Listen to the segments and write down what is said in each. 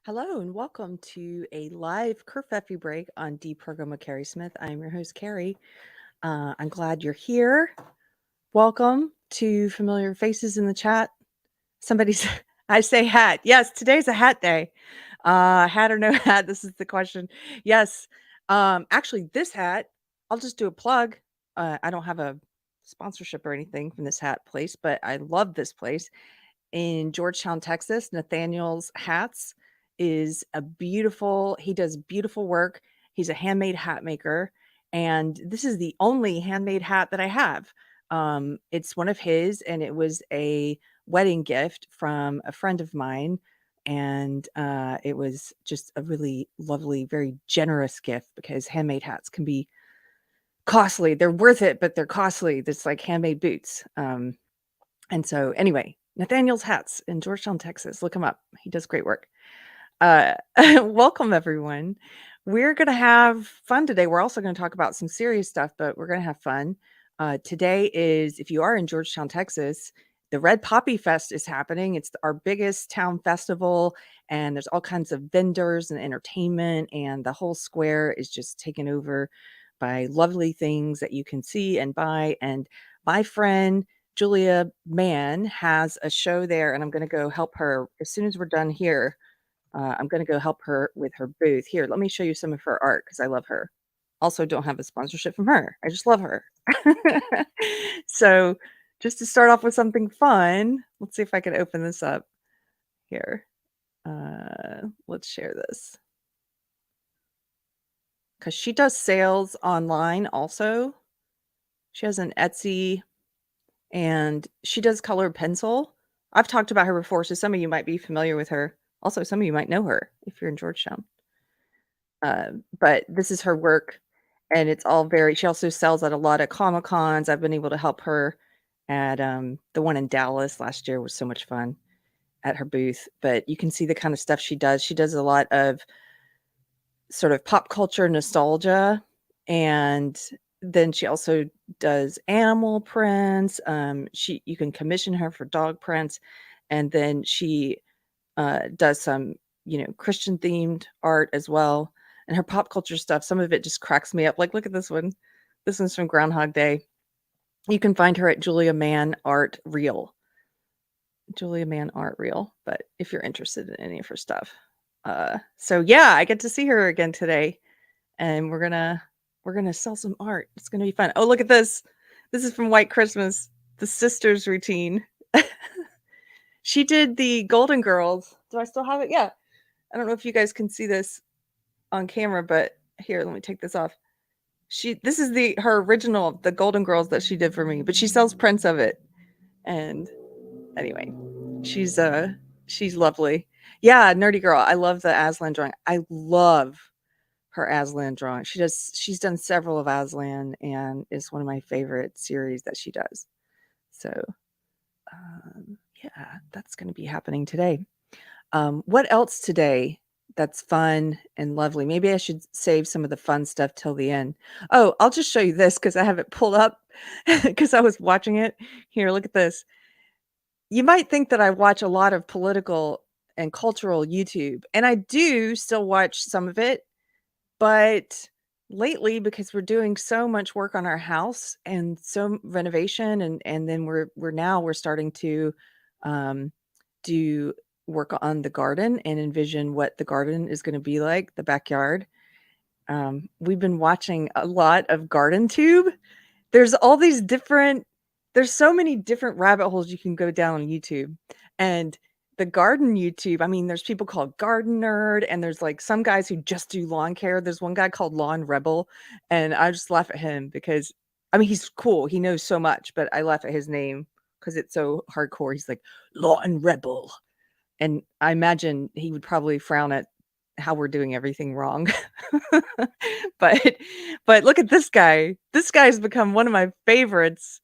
Hello and welcome to a live KerfefeBreak on Deprogrammed with Keri Smith. I'm your host, Keri. I'm glad you're here. Welcome to familiar faces in the chat. Somebody's, I say hat. Yes, today's a hat day. Hat or no hat? This is the question. Yes. Actually, this hat, I'll just do a plug. I don't have a sponsorship or anything from this hat place, but I love this place in Georgetown, Texas. Nathaniel's Hats is he does beautiful work. He's a handmade hat maker. And this is the only handmade hat that I have. It's one of his, and it was a wedding gift from a friend of mine. And it was just a really lovely, very generous gift because handmade hats can be costly. They're worth it, but they're costly. It's like handmade boots. And so anyway, Nathaniel's Hats in Georgetown, Texas. Look him up. He does great work. Welcome everyone. We're going to have fun today. We're also going to talk about some serious stuff, but we're going to have fun. Today is, if you are in Georgetown, Texas, the Red Poppy Fest is happening. It's our biggest town festival, and there's all kinds of vendors and entertainment, and the whole square is just taken over by lovely things that you can see and buy. And my friend Julia Mann has a show there, and I'm going to go help her as soon as we're done here. I'm going to go help her with her booth. Here, let me show you some of her art because I love her. Also, don't have a sponsorship from her. I just love her. So, just to start off with something fun, let's see if I can open this up here. Let's share this because she does sales online also. She has an Etsy and she does colored pencil. I've talked about her before, so some of you might be familiar with her. Also, some of you might know her if you're in Georgetown. But this is her work, and it's all she also sells at a lot of Comic Cons. I've been able to help her at the one in Dallas last year was so much fun at her booth. But you can see the kind of stuff she does. She does a lot of sort of pop culture nostalgia, and then she also does animal prints. You can commission her for dog prints, and then she does some Christian themed art as well. And her pop culture stuff, some of it just cracks me up. Like, look at this one. This one's from Groundhog Day. You can find her at Julia Mann Art Reel. Julia Mann Art Reel. But if you're interested in any of her stuff. So yeah, I get to see her again today. And we're gonna sell some art. It's gonna be fun. Oh, look at this. This is from White Christmas. The sisters routine. She did the Golden Girls. Do I still have it? Yeah. I don't know if you guys can see this on camera, but here, let me take this off. This is her original, the Golden Girls that she did for me, but she sells prints of it. And anyway, she's lovely. Yeah, nerdy girl. I love the Aslan drawing. I love her Aslan drawing. She's done several of Aslan, and it's one of my favorite series that she does. So yeah, that's going to be happening today. What else today that's fun and lovely? Maybe I should save some of the fun stuff till the end. Oh, I'll just show you this because I have it pulled up because I was watching it. Here, look at this. You might think that I watch a lot of political and cultural YouTube, and I do still watch some of it, but lately, because we're doing so much work on our house and so renovation, and then we're starting to do work on the garden and envision what the garden is going to be like, the backyard. We've been watching a lot of garden tube. There's all these there's so many different rabbit holes you can go down on YouTube. And the garden YouTube, I mean, there's people called Garden Nerd, and there's like some guys who just do lawn care. There's one guy called Lawn Rebel, and I just laugh at him because, I mean, he's cool. He knows so much, but I laugh at his name because it's so hardcore. He's like, Lawn Rebel. And I imagine he would probably frown at how we're doing everything wrong. but look at this guy. This guy's become one of my favorites.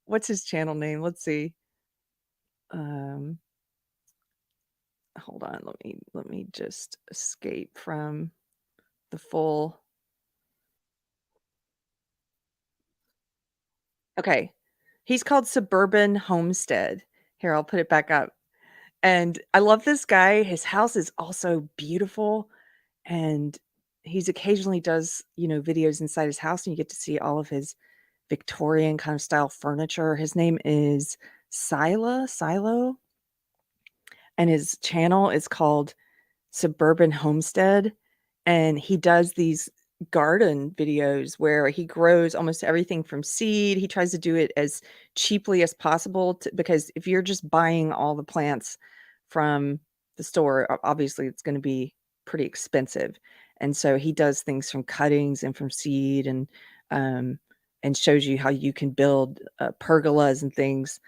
What's his channel name? Let's see. Hold on. Let me just escape from the full. Okay. He's called Suburban Homestead. Here, I'll put it back up. And I love this guy. His house is also beautiful, and he's occasionally does, videos inside his house, and you get to see all of his Victorian kind of style furniture. His name is Silo, and his channel is called Suburban Homestead, and he does these garden videos where he grows almost everything from seed. He tries to do it as cheaply as possible because if you're just buying all the plants from the store, obviously it's going to be pretty expensive. And so he does things from cuttings and from seed, um, and shows you how you can build pergolas and things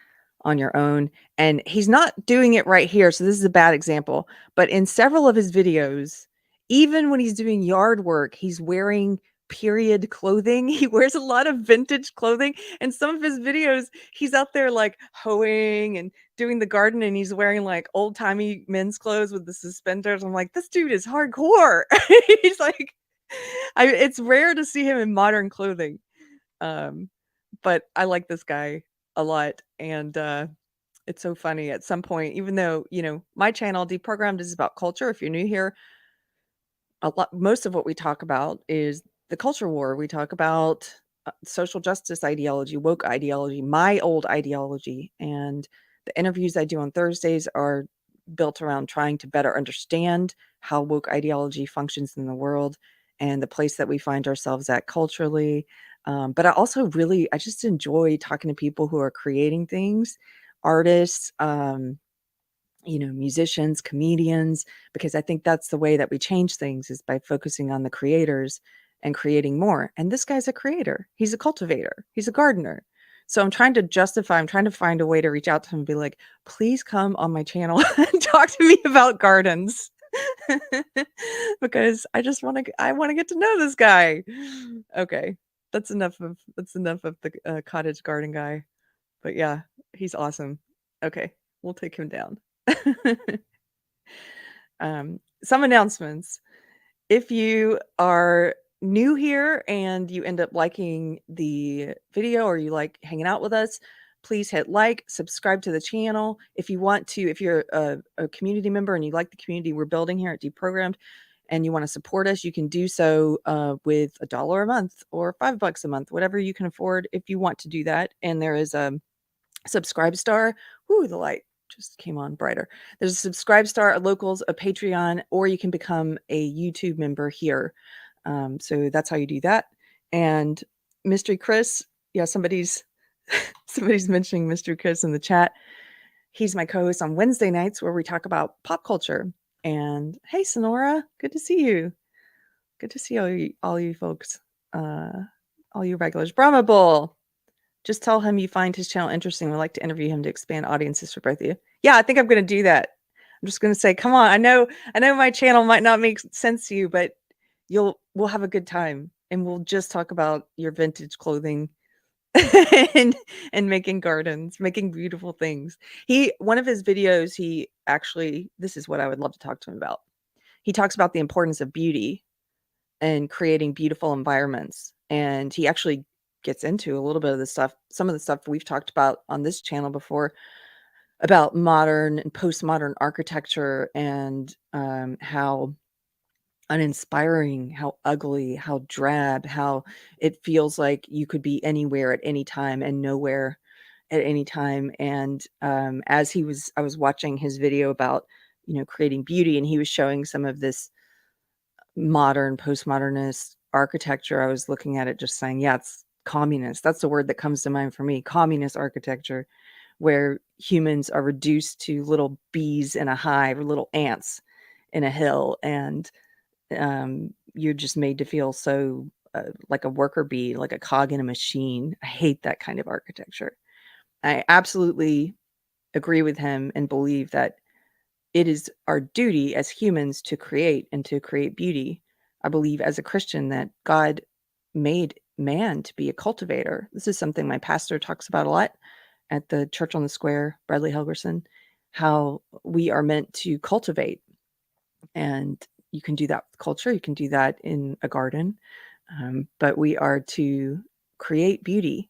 on your own. And he's not doing it right here, so this is a bad example. But in several of his videos, even when he's doing yard work, he's wearing period clothing. He wears a lot of vintage clothing. And some of his videos, he's out there like hoeing and doing the garden, and he's wearing like old timey men's clothes with the suspenders. I'm like, this dude is hardcore. He's like, it's rare to see him in modern clothing. But I like this guy a lot. And it's so funny at some point, even though, my channel, Deprogrammed, is about culture. If you're new here, most of what we talk about is the culture war. We talk about social justice ideology, woke ideology, my old ideology. And the interviews I do on Thursdays are built around trying to better understand how woke ideology functions in the world and the place that we find ourselves at culturally. But I just enjoy talking to people who are creating things, artists, musicians, comedians, because I think that's the way that we change things, is by focusing on the creators and creating more. And this guy's a creator. He's a cultivator. He's a gardener. So I'm trying to find a way to reach out to him and be like, please come on my channel and talk to me about gardens. Because I want to get to know this guy. Okay. That's enough of the cottage garden guy. But yeah, he's awesome. Okay. We'll take him down. Some announcements. If you are new here and you end up liking the video, or you like hanging out with us, please hit like, subscribe to the channel. If you're a community member and you like the community we're building here at Deprogrammed, and you want to support us, you can do so with $1 a month or $5 a month, whatever you can afford, if you want to do that. And there is a Subscribe Star. Ooh, the light just came on brighter. There's a Subscribe Star, a Locals, a Patreon, or you can become a YouTube member here. So that's how you do that. And Mystery Chris, yeah, somebody's mentioning Mystery Chris in the chat. He's my co-host on Wednesday nights, where we talk about pop culture. And hey, Sonora, good to see you. Good to see all you folks, all you regulars. Brahma Bull. Just tell him you find his channel interesting. We'd like to interview him to expand audiences for both of you. Yeah, I think I'm going to do that. I'm just going to say, come on. I know my channel might not make sense to you, but we'll have a good time, and we'll just talk about your vintage clothing and making gardens, making beautiful things. One of his videos, this is what I would love to talk to him about. He talks about the importance of beauty and creating beautiful environments. And he actually gets into a little bit of some of the stuff we've talked about on this channel before, about modern and postmodern architecture, and how uninspiring, how ugly, how drab, how it feels like you could be anywhere at any time and nowhere at any time. And I was watching his video about, creating beauty, and he was showing some of this modern, postmodernist architecture. I was looking at it just saying, yeah, it's communist. That's the word that comes to mind for me. Communist architecture, where humans are reduced to little bees in a hive, or little ants in a hill, and you're just made to feel so like a worker bee, like a cog in a machine. I hate that kind of architecture. I absolutely agree with him and believe that it is our duty as humans to create, and to create beauty. I believe as a Christian that God made man to be a cultivator. This is something my pastor talks about a lot at the Church on the Square, Bradley Helgerson, how we are meant to cultivate. And you can do that with culture. You can do that in a garden. But we are to create beauty.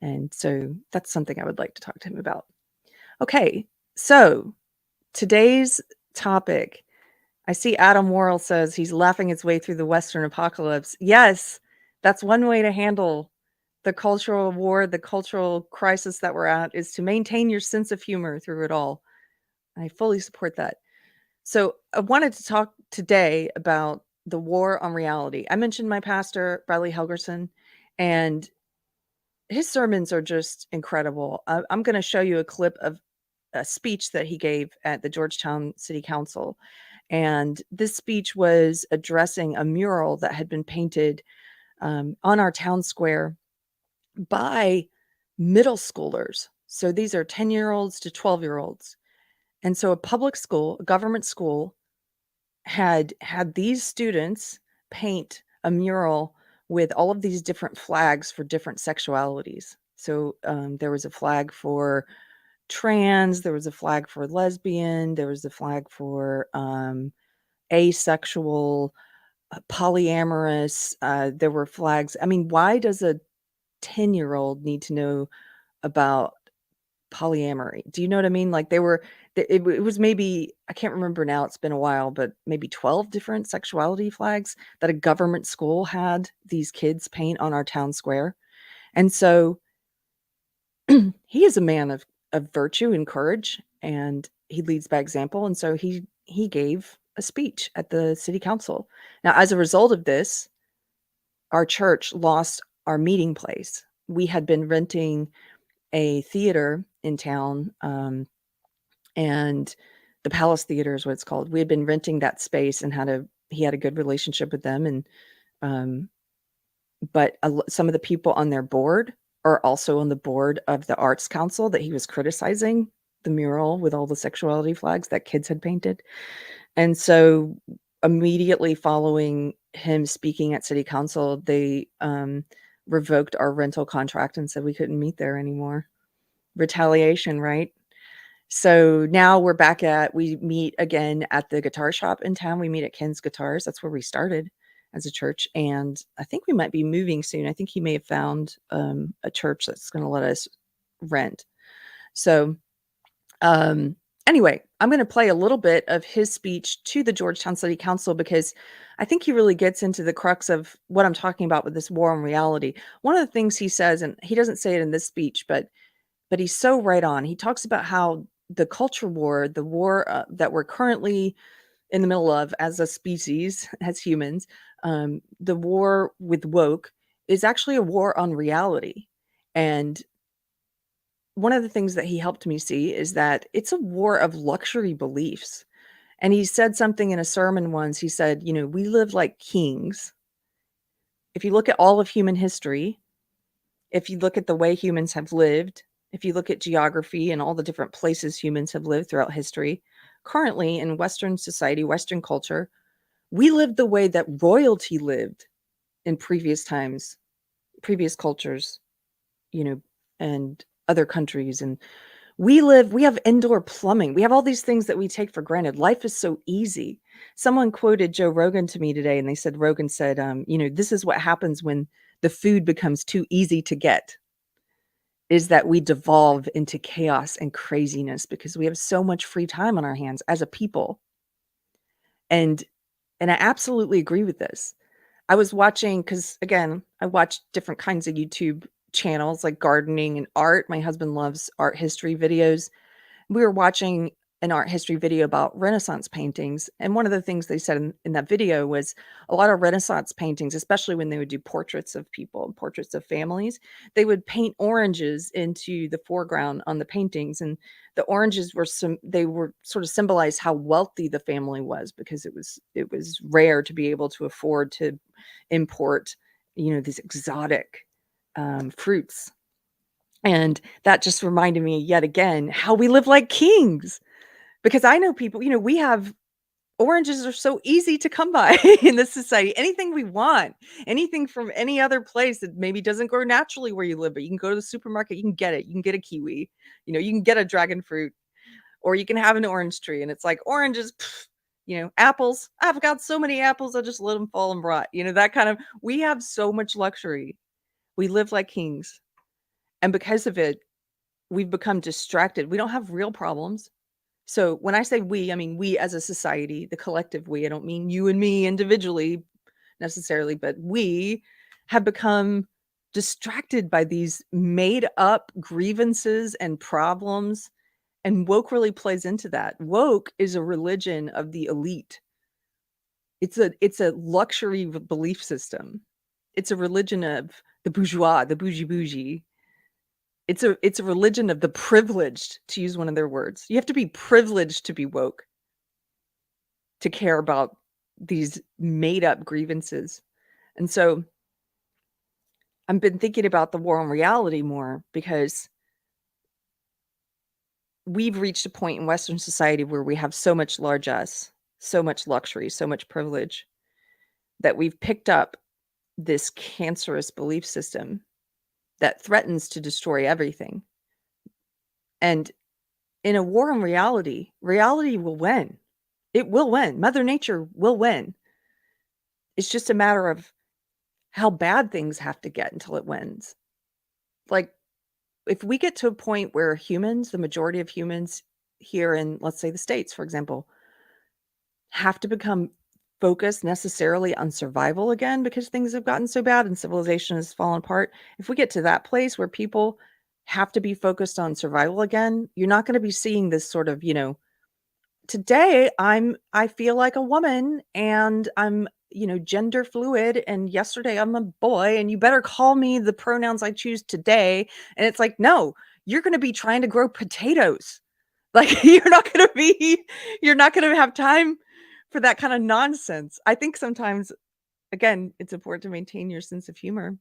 And so that's something I would like to talk to him about. Okay, so Today's topic, I see Adam Worrell says he's laughing his way through the Western apocalypse. Yes, that's one way to handle the cultural war, the cultural crisis that we're at, is to maintain your sense of humor through it all. I fully support that. So I wanted to talk today about the war on reality. I mentioned my pastor, Bradley Helgerson, and his sermons are just incredible. I'm going to show you a clip of a speech that he gave at the Georgetown City Council. And this speech was addressing a mural that had been painted on our town square by middle schoolers. So these are 10-year-olds to 12-year-olds. And so a public school, a government school, had these students paint a mural with all of these different flags for different sexualities. So there was a flag for trans, there was a flag for lesbian, there was a flag for asexual, polyamorous. There were flags. I mean, why does a 10-year-old need to know about polyamory? Do you know what I mean? Like it was maybe, I can't remember now, it's been a while, but maybe 12 different sexuality flags that a government school had these kids paint on our town square. And so he is a man of virtue and courage, and he leads by example. And so he gave a speech at the city council. Now, as a result of this, our church lost our meeting place. We had been renting a theater in town, and the Palace Theater is what it's called. We had been renting that space and he had a good relationship with them. And but some of the people on their board are also on the board of the Arts Council that he was criticizing the mural with all the sexuality flags that kids had painted. And so immediately following him speaking at city council, they revoked our rental contract and said we couldn't meet there anymore. Retaliation, right? So now we meet again at the guitar shop in town. We meet at Ken's Guitars. That's where we started as a church. And I think we might be moving soon. I think he may have found a church that's going to let us rent. So anyway, I'm going to play a little bit of his speech to the Georgetown City Council because I think he really gets into the crux of what I'm talking about with this war on reality. One of the things he says, and he doesn't say it in this speech, but he's so right on. He talks about how the culture war, the war that we're currently in the middle of as a species, as humans, the war with woke is actually a war on reality. And one of the things that he helped me see is that it's a war of luxury beliefs. And he said something in a sermon once. He said, we live like kings. If you look at all of human history, if you look at the way humans have lived, if you look at geography and all the different places humans have lived throughout history, currently in Western society, Western culture, we live the way that royalty lived in previous times, previous cultures, and other countries. And we have indoor plumbing. We have all these things that we take for granted. Life is so easy. Someone quoted Joe Rogan to me today, and they said, Rogan said, this is what happens when the food becomes too easy to get, is that we devolve into chaos and craziness because we have so much free time on our hands as a people. And I absolutely agree with this. I was watching, because again, I watch different kinds of YouTube channels like gardening and art. My husband loves art history videos. We were watching an art history video about Renaissance paintings. And one of the things they said in that video was a lot of Renaissance paintings, especially when they would do portraits of people, portraits of families, they would paint oranges into the foreground on the paintings. And the oranges were they were sort of symbolized how wealthy the family was, because it was rare to be able to afford to import, these exotic fruits. And that just reminded me yet again how we live like kings. Because I know people, we have oranges are so easy to come by in this society. Anything we want, anything from any other place that maybe doesn't grow naturally where you live, but you can go to the supermarket, you can get it. You can get a kiwi, you can get a dragon fruit, or you can have an orange tree. And it's like oranges, apples. I've got so many apples, I just let them fall and rot. That kind of, we have so much luxury. We live like kings. And because of it, we've become distracted. We don't have real problems. So when I say we, I mean we as a society, the collective we. I don't mean you and me individually necessarily, but we have become distracted by these made up grievances and problems. And woke really plays into that. Woke is a religion of the elite. It's a luxury belief system. It's a religion of the bourgeois, the bougie. It's a religion of the privileged, to use one of their words. You have to be privileged to be woke, to care about these made up grievances. And so I've been thinking about the war on reality more, because we've reached a point in Western society where we have so much largesse, so much luxury, so much privilege, that we've picked up this cancerous belief system that threatens to destroy everything. And in a war on reality, reality will win. It will win. Mother Nature will win. It's just a matter of how bad things have to get until it wins. Like, if we get to a point where humans, the majority of humans here in, let's say, the States, for example, have to become focused necessarily on survival again because things have gotten so bad and civilization has fallen apart. If we get to that place where people have to be focused on survival again, you're not going to be seeing this sort of, today I feel like a woman and I'm, gender fluid, and yesterday I'm a boy and you better call me the pronouns I choose today. And it's like, no, you're going to be trying to grow potatoes. Like you're not going to have time for that kind of nonsense. I think sometimes, again, it's important to maintain your sense of humor.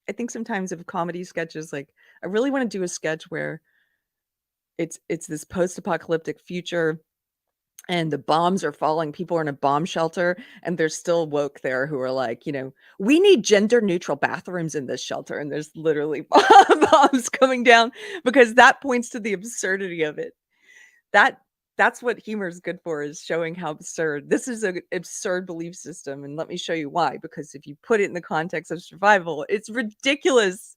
I think sometimes if comedy sketches, like I really want to do a sketch where it's this post-apocalyptic future and the bombs are falling, people are in a bomb shelter, and there's still woke there who are like, we need gender neutral bathrooms in this shelter, and there's literally bombs coming down, because that points to the absurdity of it. That's what humor is good for, is showing how absurd this is, an absurd belief system. And let me show you why, because if you put it in the context of survival, it's ridiculous,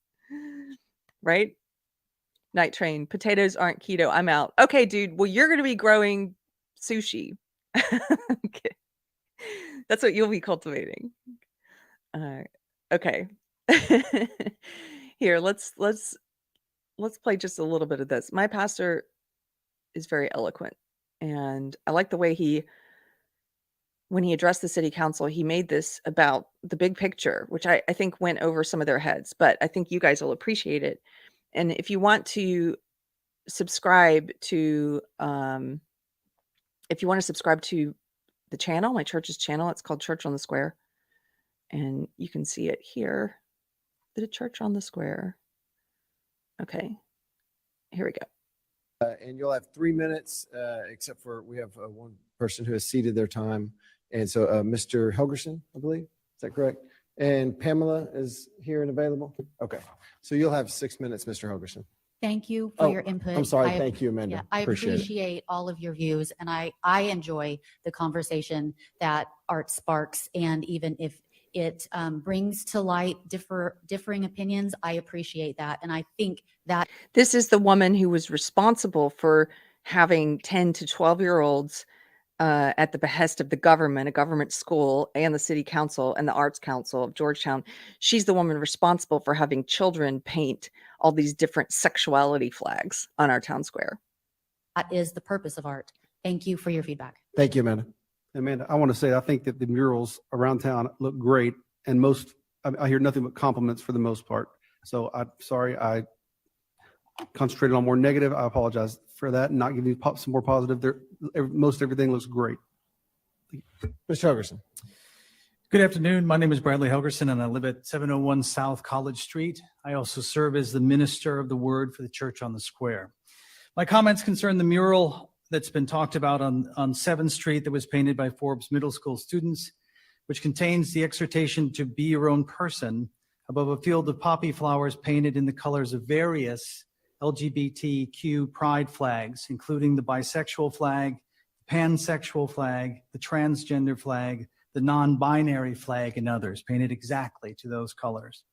right? Night Train, potatoes aren't keto, I'm out. Okay, dude, well, you're going to be growing sushi. Okay. That's what you'll be cultivating. Okay. Here, let's play just a little bit of this. My pastor is very eloquent, and I like the way when he addressed the city council, he made this about the big picture, which I think went over some of their heads, but I think you guys will appreciate it. And if you want to subscribe to, the channel, my church's channel, it's called Church on the Square, and you can see it here. The Church on the Square. Okay, here we go. And you'll have 3 minutes, except for we have one person who has ceded their time. And so Mr. Helgerson, I believe, is that correct? And Pamela is here and available. Okay, so you'll have 6 minutes, Mr. Helgerson. Thank you for your input. I'm sorry. Thank you, Amanda. Yeah, I appreciate all of your views, and I enjoy the conversation that art sparks. And even if it brings to light differing opinions, I appreciate that. And I think that this is the woman who was responsible for having 10 to 12-year-olds at the behest of the government, a government school, and the city council and the arts council of Georgetown. She's the woman responsible for having children paint all these different sexuality flags on our town square. that is the purpose of art. Thank you for your feedback. Thank you, Amanda. Amanda, I want to say, I think that the murals around town look great, and I hear nothing but compliments for the most part. So I'm sorry, I concentrated on more negative. I apologize for that and not giving you some more positive. Most everything looks great. Mr. Helgerson. Good afternoon. My name is Bradley Helgerson, and I live at 701 South College Street. I also serve as the minister of the word for the Church on the Square. My comments concern the mural that's been talked about on 7th Street that was painted by Forbes Middle School students, which contains the exhortation to be your own person above a field of poppy flowers painted in the colors of various LGBTQ pride flags, including the bisexual flag, pansexual flag, the transgender flag, the non-binary flag, and others, painted exactly to those colors.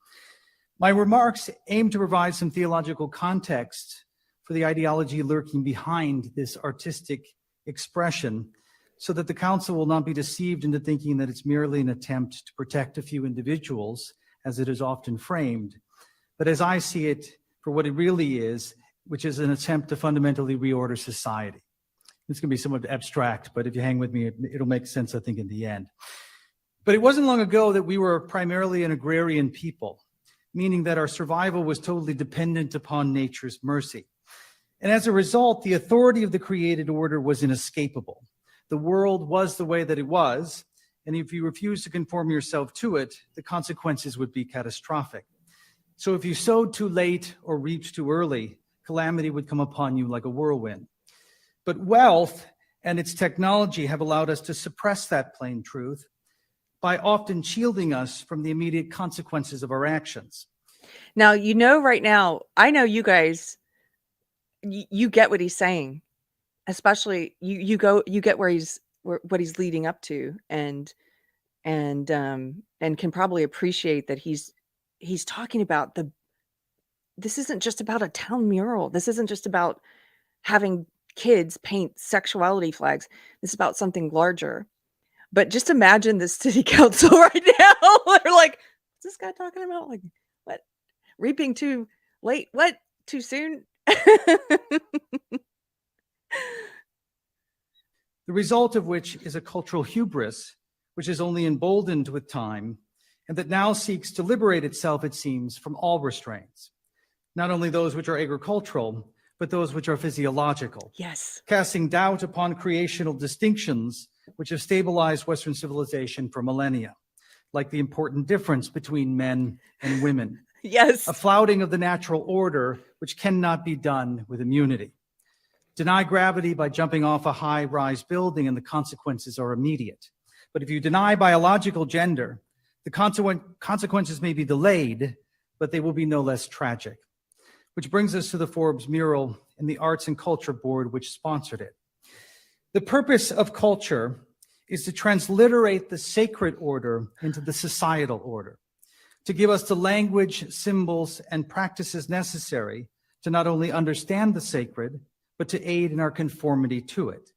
My remarks aim to provide some theological context for the ideology lurking behind this artistic expression so that the council will not be deceived into thinking that it's merely an attempt to protect a few individuals, as it is often framed, but as I see it for what it really is, which is an attempt to fundamentally reorder society. It's going to be somewhat abstract, but if you hang with me, it'll make sense, I think, in the end. But it wasn't long ago that we were primarily an agrarian people, meaning that our survival was totally dependent upon nature's mercy. And as a result, the authority of the created order was inescapable. The world was the way that it was, and if you refuse to conform yourself to it, the consequences would be catastrophic. So if you sowed too late or reaped too early, calamity would come upon you like a whirlwind. But wealth and its technology have allowed us to suppress that plain truth by often shielding us from the immediate consequences of our actions. Now, right now, I know you guys, you get what he's saying, especially you get what he's leading up to, and can probably appreciate that he's talking about this isn't just about a town mural. This isn't just about having kids paint sexuality flags. This is about something larger. But just imagine the city council right now. They're like, what's this guy talking about? Like, what? Reaping too late? What? Too soon? The result of which is a cultural hubris, which is only emboldened with time, and that now seeks to liberate itself, it seems, from all restraints, not only those which are agricultural, but those which are physiological. Yes. Casting doubt upon creational distinctions which have stabilized Western civilization for millennia, like the important difference between men and women. Yes. A flouting of the natural order, which cannot be done with immunity. Deny gravity by jumping off a high-rise building and the consequences are immediate. But if you deny biological gender, the consequences may be delayed, but they will be no less tragic. Which brings us to the Forbes mural and the Arts and Culture Board, which sponsored it. The purpose of culture is to transliterate the sacred order into the societal order, to give us the language, symbols, and practices necessary to not only understand the sacred, but to aid in our conformity to it.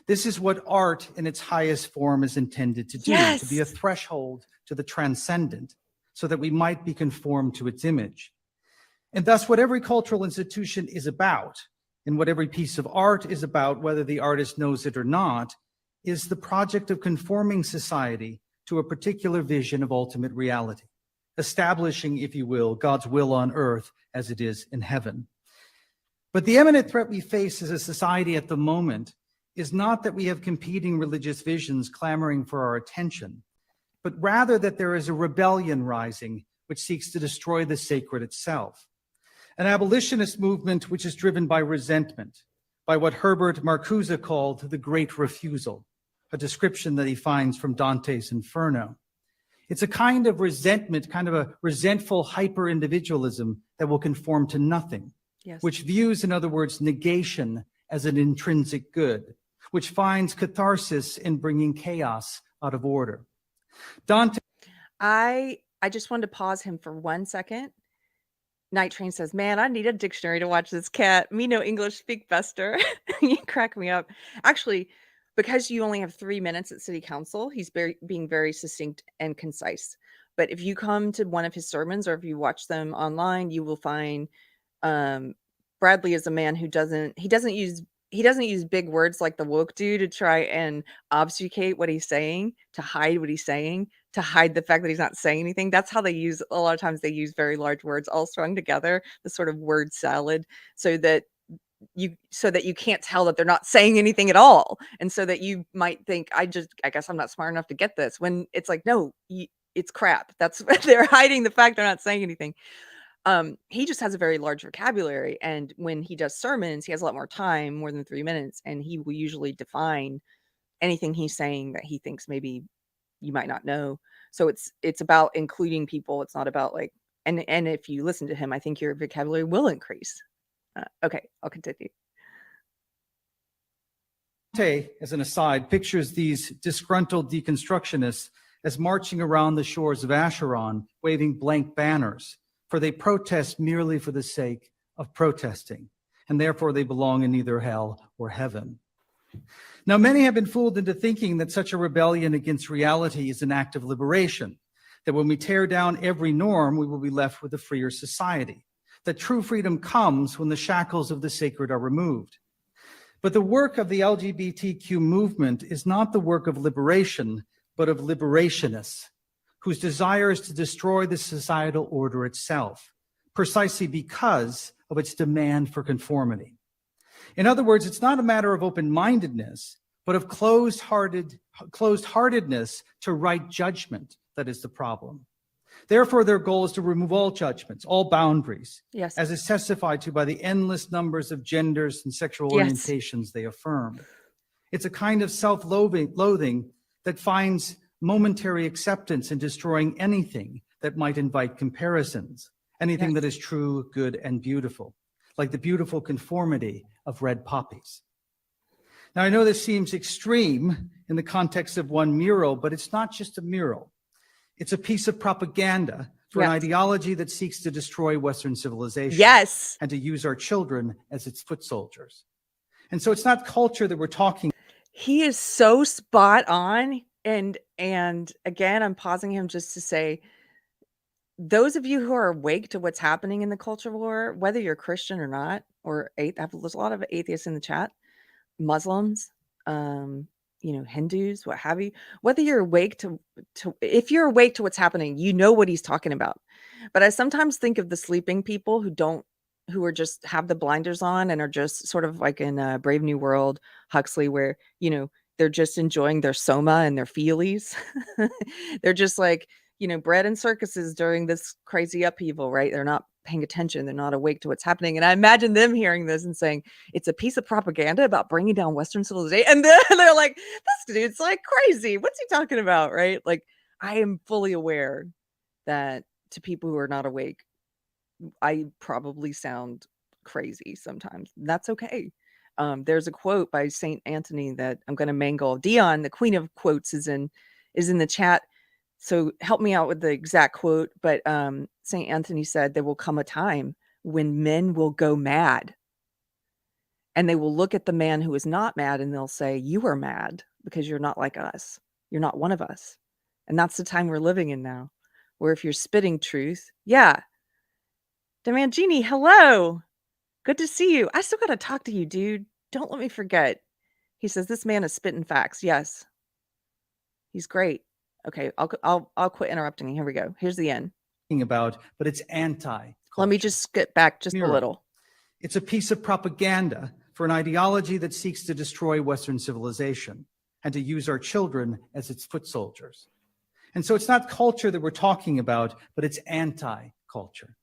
This is what art in its highest form is intended to do, Yes. to be a threshold to the transcendent, so that we might be conformed to its image. And thus, what every cultural institution is about, and what every piece of art is about, whether the artist knows it or not, is the project of conforming society to a particular vision of ultimate reality, establishing, if you will, God's will on earth as it is in heaven. But the imminent threat we face as a society at the moment is not that we have competing religious visions clamoring for our attention, but rather that there is a rebellion rising which seeks to destroy the sacred itself. An abolitionist movement which is driven by resentment, by what Herbert Marcuse called the Great Refusal, a description that he finds from Dante's Inferno. It's a kind of resentment, kind of a resentful hyper-individualism that will conform to nothing, Yes. which views, in other words, negation as an intrinsic good, which finds catharsis in bringing chaos out of order. Dante. I just wanted to pause him for 1 second. Night Train says, man, I need a dictionary to watch this cat. Me no English speak bester. You crack me up. Actually, because you only have 3 minutes at city council, he's being very succinct and concise. But if you come to one of his sermons or if you watch them online, you will find Bradley is a man who doesn't use big words like the woke do to try and obfuscate what he's saying, to hide what he's saying, to hide the fact that he's not saying anything. That's how a lot of times they use very large words all strung together, the sort of word salad, so that you can't tell that they're not saying anything at all. And so that you might think, I guess I'm not smart enough to get this, when it's like, no, it's crap. That's they're hiding the fact they're not saying anything. He just has a very large vocabulary, and when he does sermons, he has a lot more time, more than 3 minutes, and he will usually define anything he's saying that he thinks maybe you might not know. So it's about including people. It's not about like, and if you listen to him, I think your vocabulary will increase. Okay, I'll continue. Dante, as an aside, pictures these disgruntled deconstructionists as marching around the shores of Acheron, waving blank banners, for they protest merely for the sake of protesting, and therefore they belong in neither hell or heaven. Now, many have been fooled into thinking that such a rebellion against reality is an act of liberation, that when we tear down every norm, we will be left with a freer society, that true freedom comes when the shackles of the sacred are removed. But the work of the LGBTQ movement is not the work of liberation, but of liberationists, whose desire is to destroy the societal order itself, precisely because of its demand for conformity. In other words, it's not a matter of open-mindedness, but of closed-heartedness to right judgment that is the problem. Therefore, their goal is to remove all judgments, all boundaries, Yes. as is testified to by the endless numbers of genders and sexual Yes. orientations they affirm. It's a kind of self-loathing that finds momentary acceptance in destroying anything that might invite comparisons, anything Yes. that is true, good, and beautiful, like the beautiful conformity of red poppies. Now, I know this seems extreme in the context of one mural, but it's not just a mural. It's a piece of propaganda for an Yes. ideology that seeks to destroy Western civilization. Yes. And to use our children as its foot soldiers. And so it's not culture that we're talking. He is so spot on. And again, I'm pausing him just to say, those of you who are awake to what's happening in the culture war, whether you're Christian or not, or there's a lot of atheists in the chat, Muslims, Hindus, what have you, whether you're awake to if you're awake to what's happening, you know what he's talking about. But I sometimes think of the sleeping people who are just have the blinders on and are just sort of like in Brave New World, Huxley, where, they're just enjoying their soma and their feelies. They're just like, bred in circuses during this crazy upheaval, right? They're not paying attention. They're not awake to what's happening. And I imagine them hearing this and saying, it's a piece of propaganda about bringing down Western civilization. And then they're like, this dude's like crazy. What's he talking about? Right? Like, I am fully aware that to people who are not awake, I probably sound crazy sometimes. That's okay. There's a quote by Saint Anthony that I'm going to mangle. Dion, the queen of quotes, is in the chat. So help me out with the exact quote. But Saint Anthony said, there will come a time when men will go mad. And they will look at the man who is not mad and they'll say, you are mad because you're not like us. You're not one of us. And that's the time we're living in now, where if you're spitting truth, yeah. Demangini, hello. Good to see you. I still got to talk to you, dude. Don't let me forget. He says, this man is spitting facts. Yes. He's great. Okay, I'll quit interrupting. Here we go. Here's the end. About, but it's anti-culture. Let me just skip back just a little. It's a piece of propaganda for an ideology that seeks to destroy Western civilization and to use our children as its foot soldiers. And so it's not culture that we're talking about, but it's anti-culture.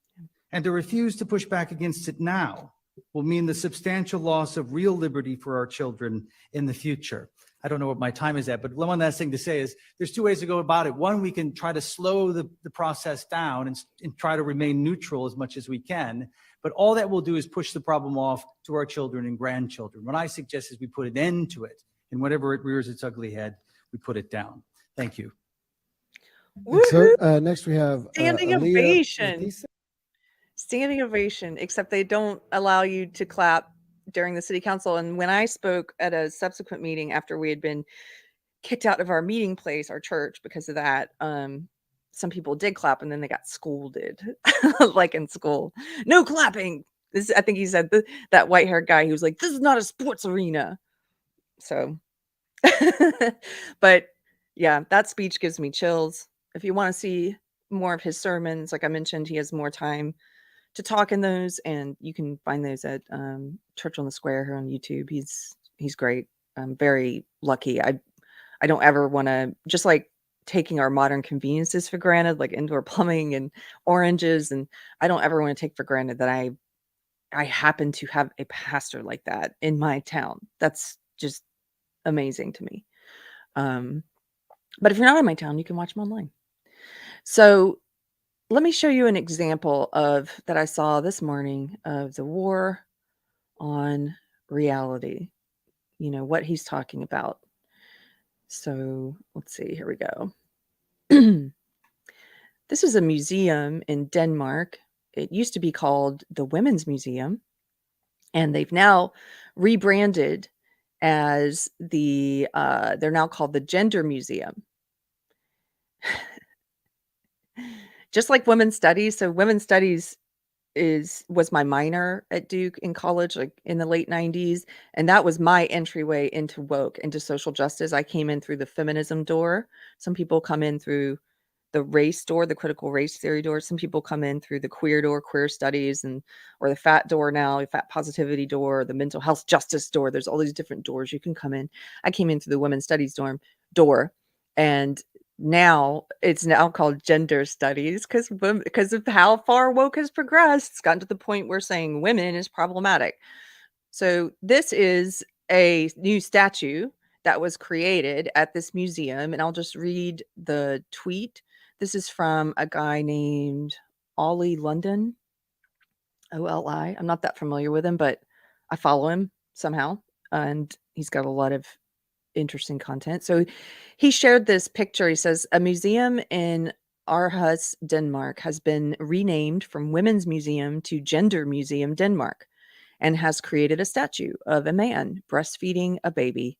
And to refuse to push back against it now will mean the substantial loss of real liberty for our children in the future. I don't know what my time is at, but one last thing to say is there's two ways to go about it. One, we can try to slow the process down and try to remain neutral as much as we can. But all that will do is push the problem off to our children and grandchildren. What I suggest is we put an end to it. And whenever it rears its ugly head, we put it down. Thank you. So next we have Standing Aaliyah ovation. Matisse. Standing ovation, except they don't allow you to clap during the city council. And when I spoke at a subsequent meeting after we had been kicked out of our meeting place, our church, because of that, some people did clap and then they got scolded, like in school. No clapping. I think he said that white-haired guy, he was like, this is not a sports arena. So, but yeah, that speech gives me chills. If you want to see more of his sermons, like I mentioned, he has more time to talk in those, and you can find those at Church on the Square here on YouTube. He's great. I'm very lucky. I don't ever want to, just like taking our modern conveniences for granted, like indoor plumbing and oranges, and I don't ever want to take for granted that I happen to have a pastor like that in my town. That's just amazing to me. But if you're not in my town, you can watch him online. So let me show you an example that I saw this morning of the war on reality, what he's talking about. So let's see, here we go. This is a museum in Denmark. It used to be called the Women's Museum, and they've now rebranded as they're now called the Gender Museum. Just like women's studies. So women's studies was my minor at Duke in college, like in the late 90s. And that was my entryway into woke, into social justice. I came in through the feminism door. Some people come in through the race door, the critical race theory door. Some people come in through the queer door, queer studies, or the fat door now, the fat positivity door, the mental health justice door. There's all these different doors you can come in. I came in through the women's studies door. And now it's now called gender studies because of how far woke has progressed. It's gotten to the point where saying women is problematic. So this is a new statue that was created at this museum, and I'll just read the tweet. This is from a guy named Ollie London, OLI. I'm not that familiar with him, but I follow him somehow, and he's got a lot of interesting content. So he shared this picture. He says, a museum in Aarhus, Denmark has been renamed from Women's Museum to Gender Museum Denmark and has created a statue of a man breastfeeding a baby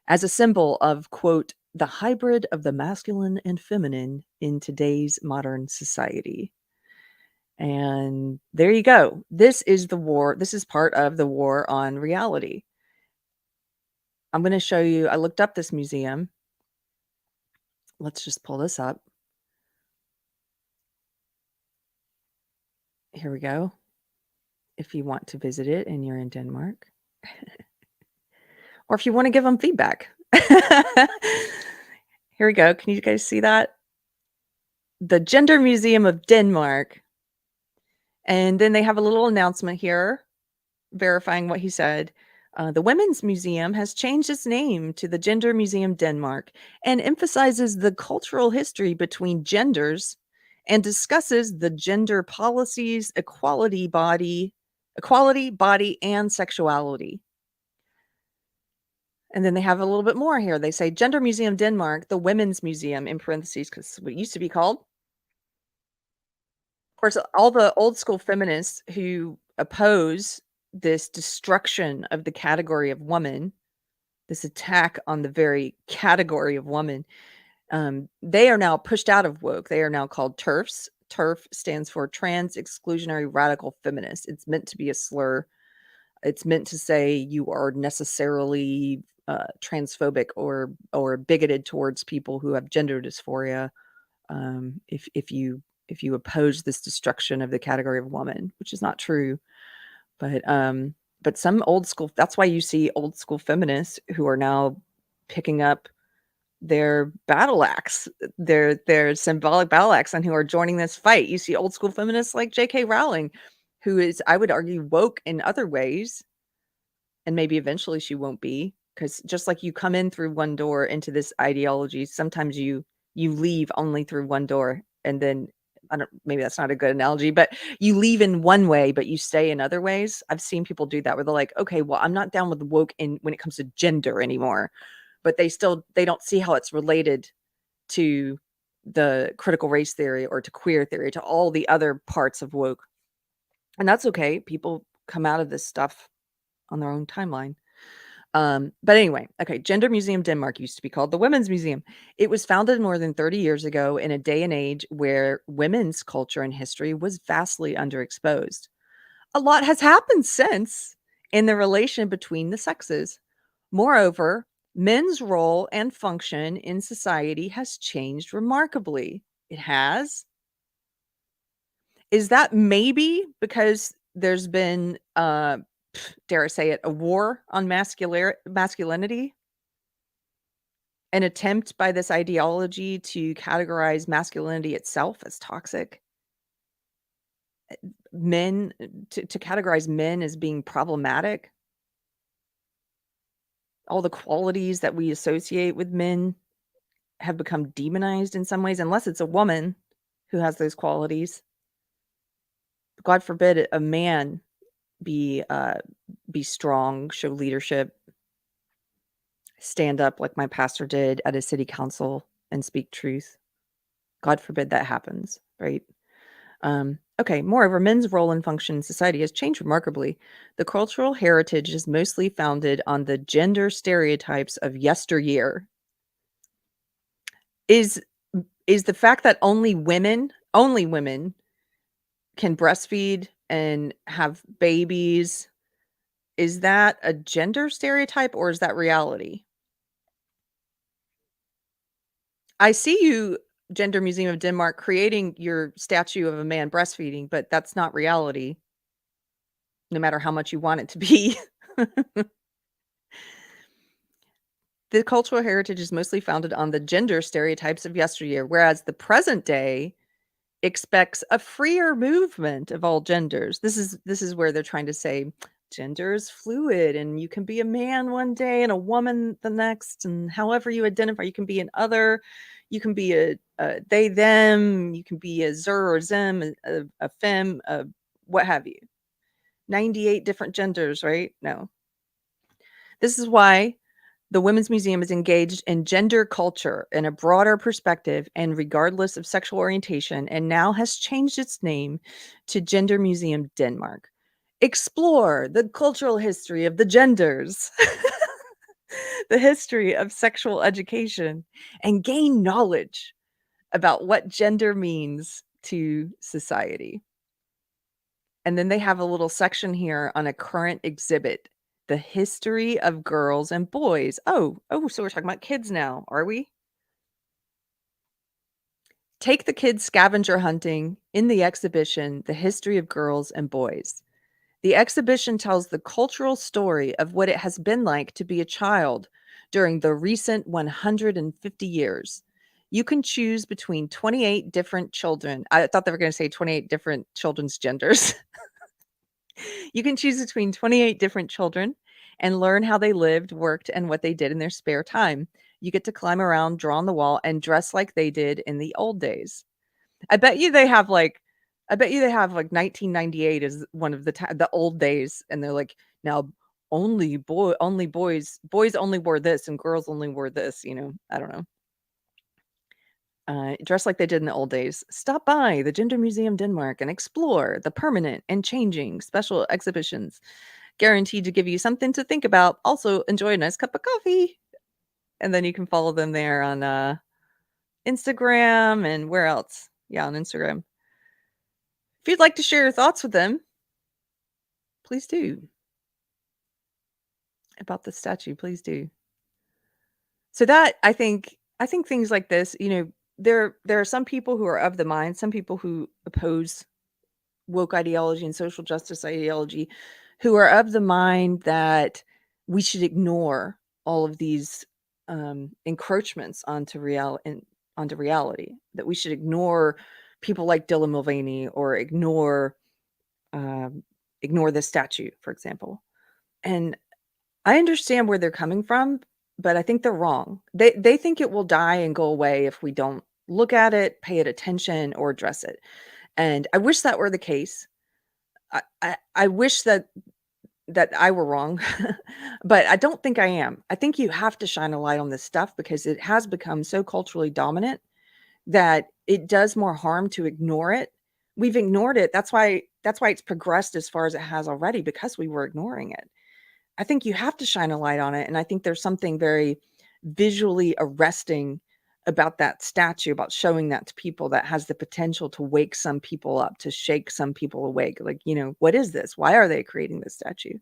as a symbol of, quote, the hybrid of the masculine and feminine in today's modern society. And there you go. This is the war. This is part of the war on reality. I'm going to show you. I looked up this museum. Let's just pull this up. Here we go. If you want to visit it and you're in Denmark, or if you want to give them feedback. Here we go. Can you guys see that? The Gender Museum of Denmark. And then they have a little announcement here verifying what he said. The Women's Museum has changed its name to the Gender Museum Denmark and emphasizes the cultural history between genders and discusses the gender policies, equality, body, and sexuality. And then they have a little bit more here. They say Gender Museum Denmark, the Women's Museum, in parentheses, because what it used to be called. Of course, all the old school feminists who oppose this destruction of the category of woman, this attack on the very category of woman, they are now pushed out of woke. They are now called TERFs. TERF stands for Trans Exclusionary Radical Feminist. It's meant to be a slur. It's meant to say you are necessarily transphobic or bigoted towards people who have gender dysphoria. If you oppose this destruction of the category of woman, which is not true. But some old school, that's why you see old school feminists who are now picking up their battle axe, their symbolic battle axe, and who are joining this fight. You see old school feminists like J.K. Rowling, who is, I would argue, woke in other ways, and maybe eventually she won't be, because just like you come in through one door into this ideology, sometimes you leave only through one door, and then maybe that's not a good analogy, but you leave in one way, but you stay in other ways. I've seen people do that where they're like, okay, well, I'm not down with woke when it comes to gender anymore, but they don't see how it's related to the critical race theory or to queer theory, to all the other parts of woke. And that's okay. People come out of this stuff on their own timeline. But anyway, okay, Gender Museum Denmark used to be called the Women's Museum. It was founded more than 30 years ago in a day and age where women's culture and history was vastly underexposed. A lot has happened since in the relation between the sexes. Moreover, men's role and function in society has changed remarkably. It has. Is that maybe because there's been dare I say it, a war on masculinity? An attempt by this ideology to categorize masculinity itself as toxic? Men, to categorize men as being problematic? All the qualities that we associate with men have become demonized in some ways, unless it's a woman who has those qualities. God forbid a man be strong, show leadership, stand up like my pastor did at a city council and speak truth. God forbid that happens, right? Okay, moreover, men's role and function in society has changed remarkably. The cultural heritage is mostly founded on the gender stereotypes of yesteryear. Is the fact that only women can breastfeed and have babies, is that a gender stereotype or is that reality? I see you, Gender Museum of Denmark, creating your statue of a man breastfeeding, but that's not reality, no matter how much you want it to be. The cultural heritage is mostly founded on the gender stereotypes of yesteryear, whereas the present day expects a freer movement of all genders. This is where they're trying to say gender is fluid and you can be a man one day and a woman the next, and however you identify, you can be an other, you can be a they them, you can be a zer or zem, a femme, what have you. 98 different genders, right? No. This is why the Women's Museum is engaged in gender culture in a broader perspective and regardless of sexual orientation, and now has changed its name to Gender Museum Denmark. Explore the cultural history of the genders, the history of sexual education, and gain knowledge about what gender means to society. And then they have a little section here on a current exhibit, the history of girls and boys. Oh, so we're talking about kids now, are we? Take the kids scavenger hunting in the exhibition, The History of Girls and Boys. The exhibition tells the cultural story of what it has been like to be a child during the recent 150 years. You can choose between 28 different children. I thought they were going to say 28 different children's genders. You can choose between 28 different children and learn how they lived, worked, and what they did in their spare time. You get to climb around, draw on the wall, and dress like they did in the old days. I bet you they have like 1998 is one of the old days, and they're like, now only boys only wore this and girls only wore this, I don't know. Dress like they did in the old days. Stop by the Gender Museum Denmark and explore the permanent and changing special exhibitions. Guaranteed to give you something to think about. Also, enjoy a nice cup of coffee. And then you can follow them there on Instagram and where else? Yeah, on Instagram. If you'd like to share your thoughts with them, please do. About the statue, please do. So that I think things like this, there are some people who are of the mind, some people who oppose woke ideology and social justice ideology, who are of the mind that we should ignore all of these encroachments onto reality, that we should ignore people like Dylan Mulvaney or ignore this statue, for example. And I understand where they're coming from, but I think they're wrong. They think it will die and go away if we don't look at it, pay it attention, or address it. And I wish that were the case. I wish that I were wrong, but I don't think I am. I think you have to shine a light on this stuff because it has become so culturally dominant that it does more harm to ignore it. We've ignored it. That's why it's progressed as far as it has already, because we were ignoring it. I think you have to shine a light on it, and I think there's something very visually arresting about that statue, about showing that to people, that has the potential to wake some people up, to shake some people awake. Like, what is this? Why are they creating this statue?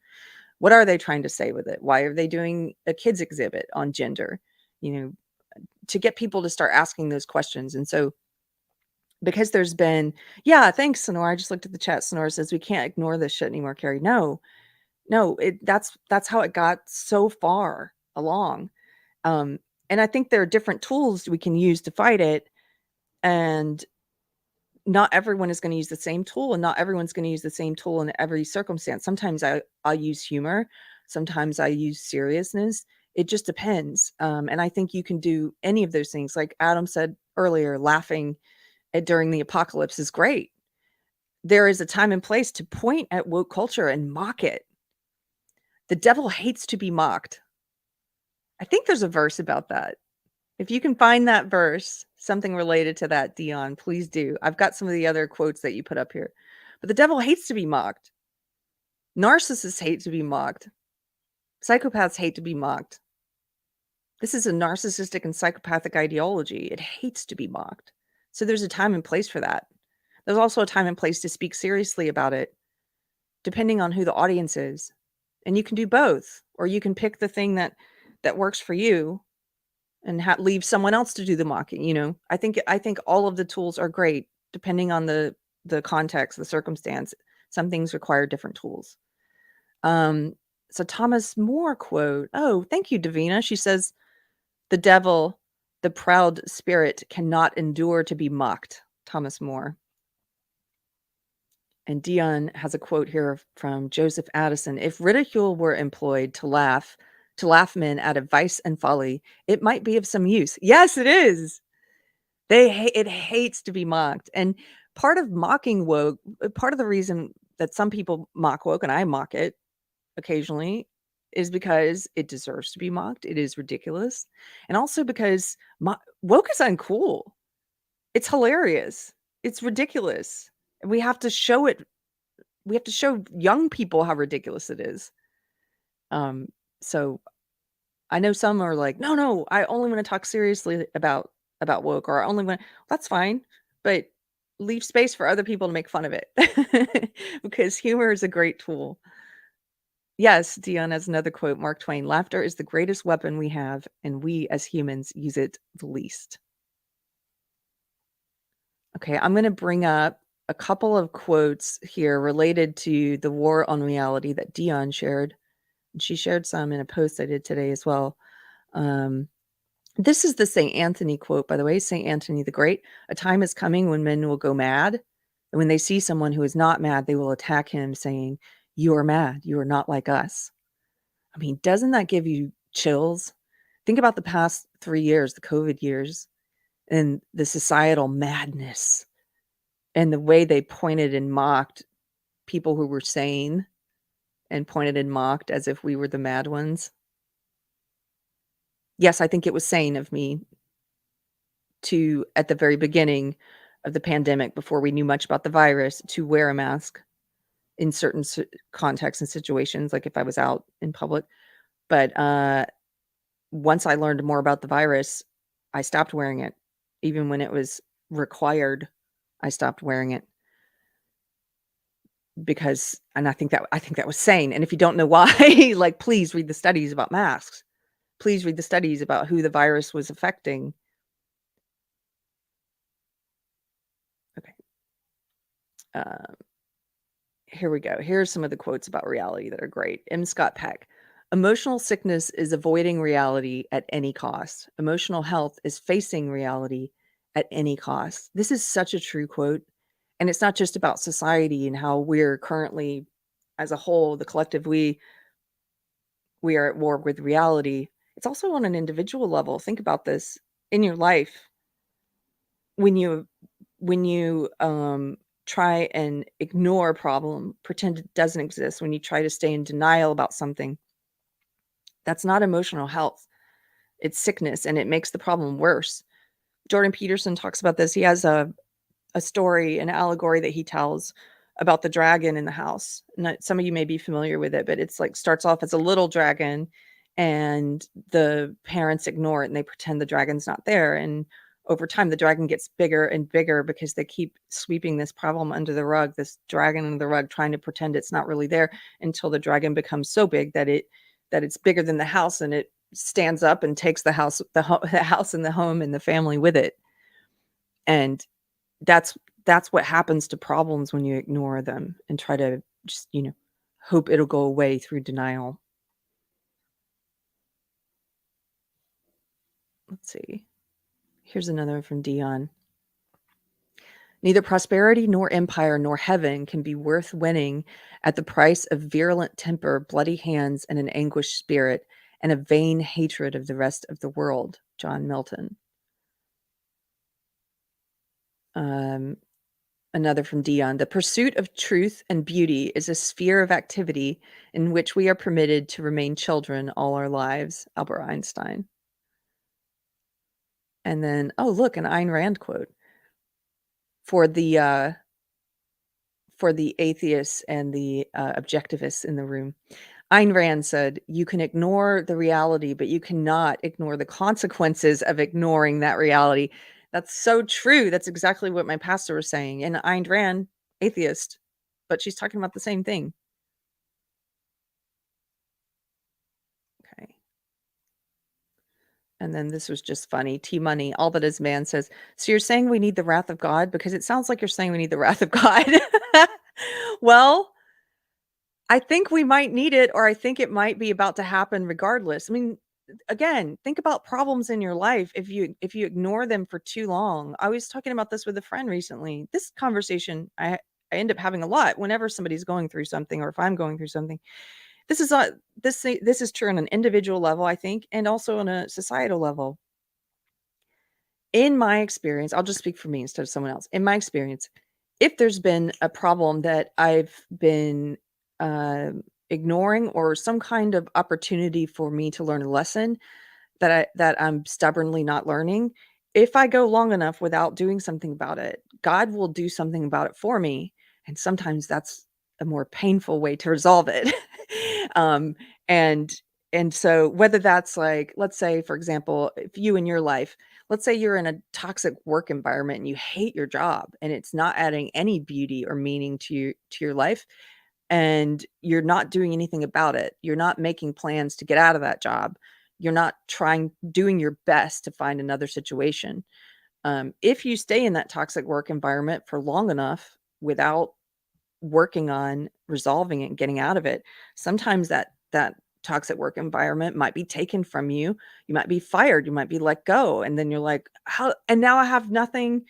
What are they trying to say with it? Why are they doing a kids exhibit on gender? To get people to start asking those questions. And so, because there's been, yeah, thanks, Sonora. I just looked at the chat. Sonora says we can't ignore this shit anymore, Keri. No, that's how it got so far along. And I think there are different tools we can use to fight it. And not everyone is going to use the same tool, and not everyone's going to use the same tool in every circumstance. Sometimes I'll use humor. Sometimes I use seriousness. It just depends. And I think you can do any of those things. Like Adam said earlier, laughing during the apocalypse is great. There is a time and place to point at woke culture and mock it. The devil hates to be mocked. I think there's a verse about that. If you can find that verse, something related to that, Dion, please do. I've got some of the other quotes that you put up here. But the devil hates to be mocked. Narcissists hate to be mocked. Psychopaths hate to be mocked. This is a narcissistic and psychopathic ideology. It hates to be mocked. So there's a time and place for that. There's also a time and place to speak seriously about it, depending on who the audience is. And you can do both, or you can pick the thing that works for you and leave someone else to do the mocking. You know, I think all of the tools are great, depending on the context, the circumstance. Some things require different tools. So Thomas More quote, oh, thank you, Davina. She says, the devil, the proud spirit, cannot endure to be mocked. Thomas More. And Dion has a quote here from Joseph Addison. If ridicule were employed to laugh men out of vice and folly, it might be of some use. Yes, it is. It hates to be mocked. And part of mocking woke, part of the reason that some people mock woke, and I mock it occasionally, is because it deserves to be mocked. It is ridiculous. And also because woke is uncool. It's hilarious. It's ridiculous. And we have to show it. We have to show young people how ridiculous it is. So I know some are like, no, I only want to talk seriously about woke, or I only want, that's fine, but leave space for other people to make fun of it because humor is a great tool. Yes, Dion has another quote, Mark Twain, laughter is the greatest weapon we have, and we as humans use it the least. Okay, I'm going to bring up a couple of quotes here related to the war on reality that Dion shared. And she shared some in a post I did today as well. This is the St. Anthony quote, by the way, St. Anthony the Great. A time is coming when men will go mad. And when they see someone who is not mad, they will attack him saying, you are mad. You are not like us. I mean, doesn't that give you chills? Think about the past 3 years, the COVID years, and the societal madness and the way they pointed and mocked people who were sane and pointed and mocked as if we were the mad ones. Yes, I think it was sane of me to, at the very beginning of the pandemic, before we knew much about the virus, to wear a mask in certain contexts and situations, like if I was out in public. But once I learned more about the virus, I stopped wearing it. Even when it was required, I stopped wearing it. Because, and I think that was sane. And if you don't know why, like, please read the studies about masks. Please read the studies about who the virus was affecting. Okay. Here we go. Here's some of the quotes about reality that are great. M. Scott Peck. Emotional sickness is avoiding reality at any cost. Emotional health is facing reality at any cost. This is such a true quote. And it's not just about society and how we're currently, as a whole, the collective, we are at war with reality. It's also on an individual level. Think about this in your life. When you try and ignore a problem, pretend it doesn't exist, when you try to stay in denial about something, that's not emotional health. It's sickness, and it makes the problem worse. Jordan Peterson talks about this. He has a story, an allegory that he tells about the dragon in the house. And some of you may be familiar with it, but it's like starts off as a little dragon, and the parents ignore it and they pretend the dragon's not there. And over time, the dragon gets bigger and bigger because they keep sweeping this problem under the rug, this dragon under the rug, trying to pretend it's not really there, until the dragon becomes so big that it's bigger than the house, and it stands up and takes the house and the home and the family with it. And that's what happens to problems when you ignore them and try to just, hope it'll go away through denial. Let's see. Here's another one from Dion. Neither prosperity nor empire nor heaven can be worth winning at the price of virulent temper, bloody hands, and an anguished spirit, and a vain hatred of the rest of the world. John Milton. Another from Dion. The pursuit of truth and beauty is a sphere of activity in which we are permitted to remain children all our lives. Albert Einstein. And then, oh, look, an Ayn Rand quote. For the for the atheists and the objectivists in the room. Ayn Rand said, you can ignore the reality, but you cannot ignore the consequences of ignoring that reality. That's so true. That's exactly what my pastor was saying. And Ayn Rand, atheist, but she's talking about the same thing. Okay. And then this was just funny. T Money, all that is man, says, so you're saying we need the wrath of God? Because it sounds like you're saying we need the wrath of God. Well, I think we might need it, or I think it might be about to happen regardless. I mean, again, think about problems in your life. If you ignore them for too long. I was talking about this with a friend recently. This conversation I end up having a lot whenever somebody's going through something, or if I'm going through something. This is true on an individual level, I think, and also on a societal level. In my experience, I'll just speak for me instead of someone else. In my experience, if there's been a problem that I've been ignoring, or some kind of opportunity for me to learn a lesson that I'm stubbornly not learning, if I go long enough without doing something about it, God will do something about it for me. And sometimes that's a more painful way to resolve it. And so whether that's like, let's say, for example, if you in your life, let's say you're in a toxic work environment and you hate your job and it's not adding any beauty or meaning to your life, and you're not doing anything about it. You're not making plans to get out of that job. You're not doing your best to find another situation. If you stay in that toxic work environment for long enough without working on resolving it and getting out of it, sometimes that toxic work environment might be taken from you. You might be fired. You might be let go. And then you're like, how? And now I have nothing,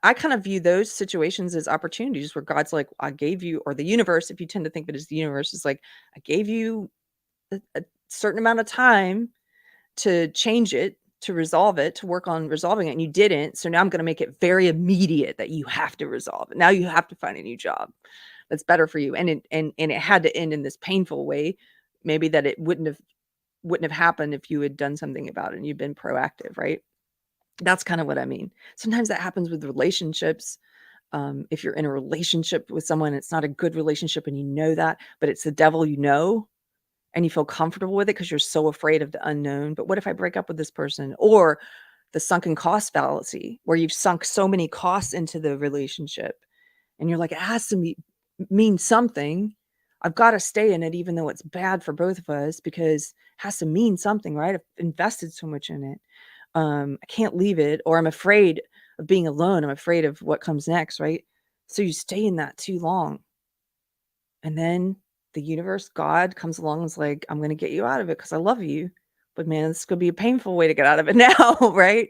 I kind of view those situations as opportunities where God's like, I gave you, or the universe, if you tend to think of it as the universe, is like, I gave you a certain amount of time to change it, to resolve it, to work on resolving it, and you didn't. So now I'm going to make it very immediate that you have to resolve it. Now you have to find a new job that's better for you. And it had to end in this painful way, maybe that it wouldn't have happened if you had done something about it and you've been proactive, right? That's kind of what I mean. Sometimes that happens with relationships. If you're in a relationship with someone, it's not a good relationship and you know that, but it's the devil, and you feel comfortable with it because you're so afraid of the unknown. But what if I break up with this person? Or the sunken cost fallacy, where you've sunk so many costs into the relationship and you're like, it has to mean something. I've got to stay in it, even though it's bad for both of us, because it has to mean something, right? I've invested so much in it. I can't leave it, or I'm afraid of being alone. I'm afraid of what comes next, right? So you stay in that too long. And then the universe, God, comes along and is like, I'm going to get you out of it because I love you. But man, this could be a painful way to get out of it now, right?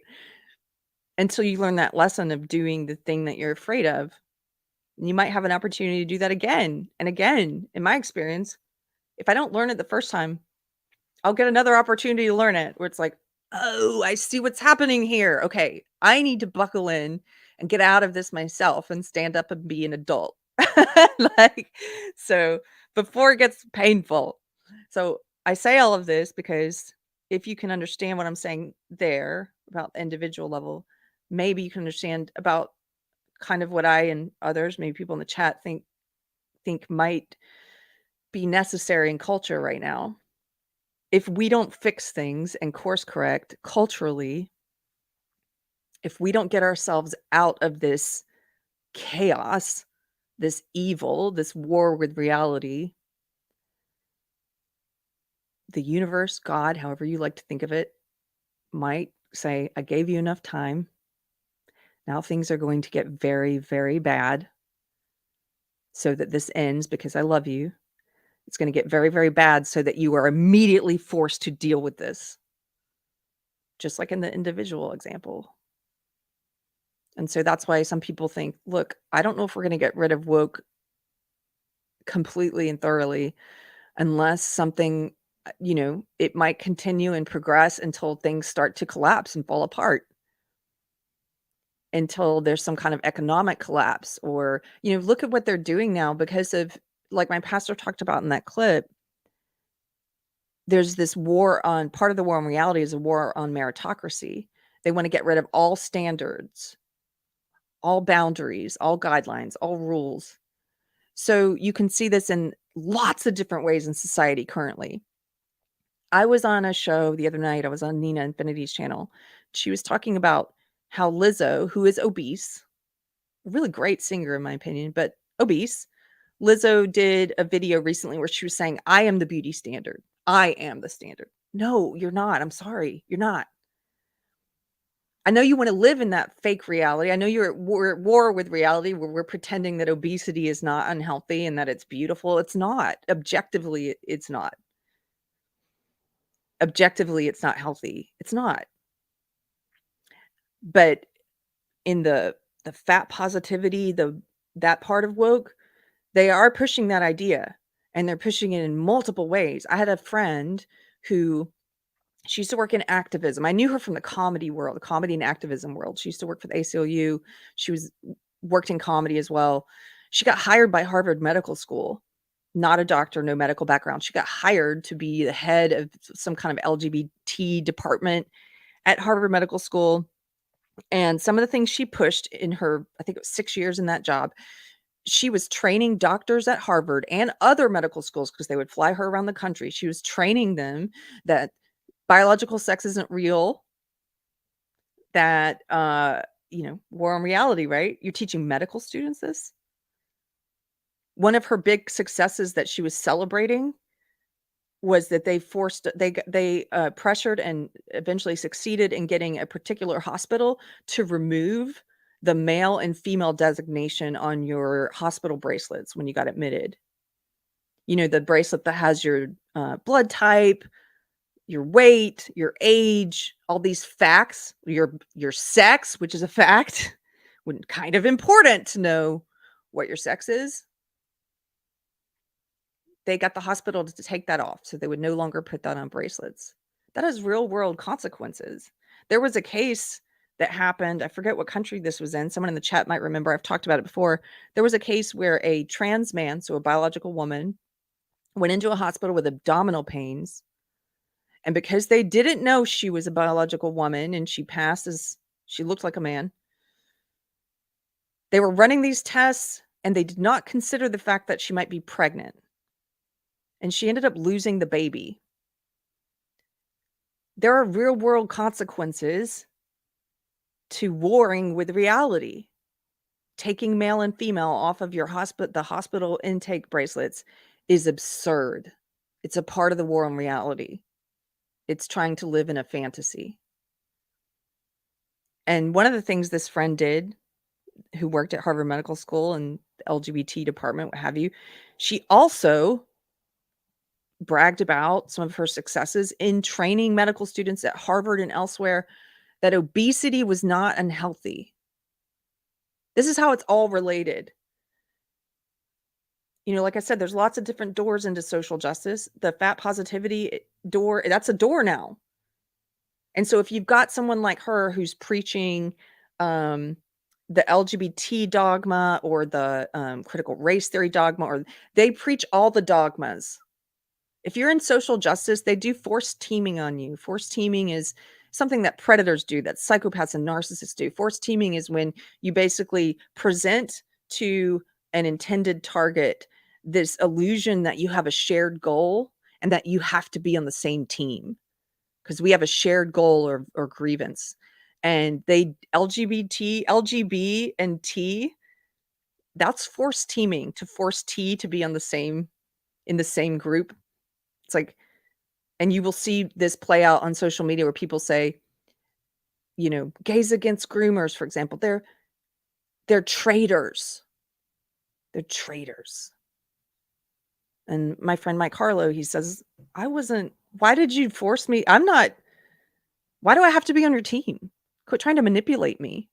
Until you learn that lesson of doing the thing that you're afraid of. And you might have an opportunity to do that again and again. In my experience, if I don't learn it the first time, I'll get another opportunity to learn it, where it's like, oh, I see what's happening here. Okay, I need to buckle in and get out of this myself and stand up and be an adult. So before it gets painful. So I say all of this because if you can understand what I'm saying there about the individual level, maybe you can understand about kind of what I and others, maybe people in the chat, think might be necessary in culture right now. If we don't fix things and course correct culturally, if we don't get ourselves out of this chaos, this evil, this war with reality, the universe, God, however you like to think of it, might say, I gave you enough time. Now things are going to get very, very bad so that this ends because I love you. It's going to get very, very bad so that you are immediately forced to deal with this. Just like in the individual example. And so that's why some people think, look, I don't know if we're going to get rid of woke completely and thoroughly unless something, it might continue and progress until things start to collapse and fall apart. Until there's some kind of economic collapse, or, look at what they're doing now because of, like my pastor talked about in that clip, there's this war on, part of the war on reality is a war on meritocracy. They want to get rid of all standards, all boundaries, all guidelines, all rules. So you can see this in lots of different ways in society currently. I was on a show the other night. I was on Nina Infinity's channel. She was talking about how Lizzo, who is obese, a really great singer in my opinion, but obese, Lizzo did a video recently where she was saying, I am the beauty standard. I am the standard. No, you're not. I'm sorry. You're not. I know you want to live in that fake reality. I know you're at war with reality where we're pretending that obesity is not unhealthy and that it's beautiful. It's not. Objectively, it's not. Objectively, it's not healthy. It's not. But in the fat positivity, that part of woke, they are pushing that idea, and they're pushing it in multiple ways. I had a friend who she used to work in activism. I knew her from the comedy world, the comedy and activism world. She used to work for the ACLU. She worked in comedy as well. She got hired by Harvard Medical School, not a doctor, no medical background. She got hired to be the head of some kind of LGBT department at Harvard Medical School. And some of the things she pushed in her, I think it was 6 years in that job, she was training doctors at Harvard and other medical schools because they would fly her around the country. She was training them that biological sex isn't real, that, war on reality, right? You're teaching medical students this. One of her big successes that she was celebrating was that they pressured and eventually succeeded in getting a particular hospital to remove the male and female designation on your hospital bracelets when you got admitted. You know, the bracelet that has your blood type, your weight, your age, all these facts, your sex, which is a fact, when kind of important to know what your sex is. They got the hospital to take that off so they would no longer put that on bracelets. That has real world consequences. There was a case that happened, I forget what country this was in. Someone in the chat might remember. I've talked about it before. There was a case where a trans man, so a biological woman, went into a hospital with abdominal pains. And because they didn't know she was a biological woman and she passed as she looked like a man, they were running these tests and they did not consider the fact that she might be pregnant. And she ended up losing the baby. There are real world consequences to warring with reality. Taking male and female off of your the hospital intake bracelets is absurd. It's a part of the war on reality. It's trying to live in a fantasy. And one of the things this friend did, who worked at Harvard Medical School and the LGBT department, what have you, she also bragged about some of her successes in training medical students at Harvard and elsewhere that obesity was not unhealthy. This is how it's all related. You know, like I said, there's lots of different doors into social justice. The fat positivity door, that's a door now. And so if you've got someone like her who's preaching the LGBT dogma or the critical race theory dogma, or they preach all the dogmas. If you're in social justice, they do forced teaming on you. Forced teaming is something that predators do, that psychopaths and narcissists do. Forced teaming is when you basically present to an intended target this illusion that you have a shared goal and that you have to be on the same team because we have a shared goal or grievance. And they LGB and T, that's forced teaming, to force T to be in the same group. It's like, and you will see this play out on social media where people say, you know, gays against groomers, for example, they're traitors. They're traitors. And my friend Mike Harlow, he says, why did you force me? Why do I have to be on your team? Quit trying to manipulate me.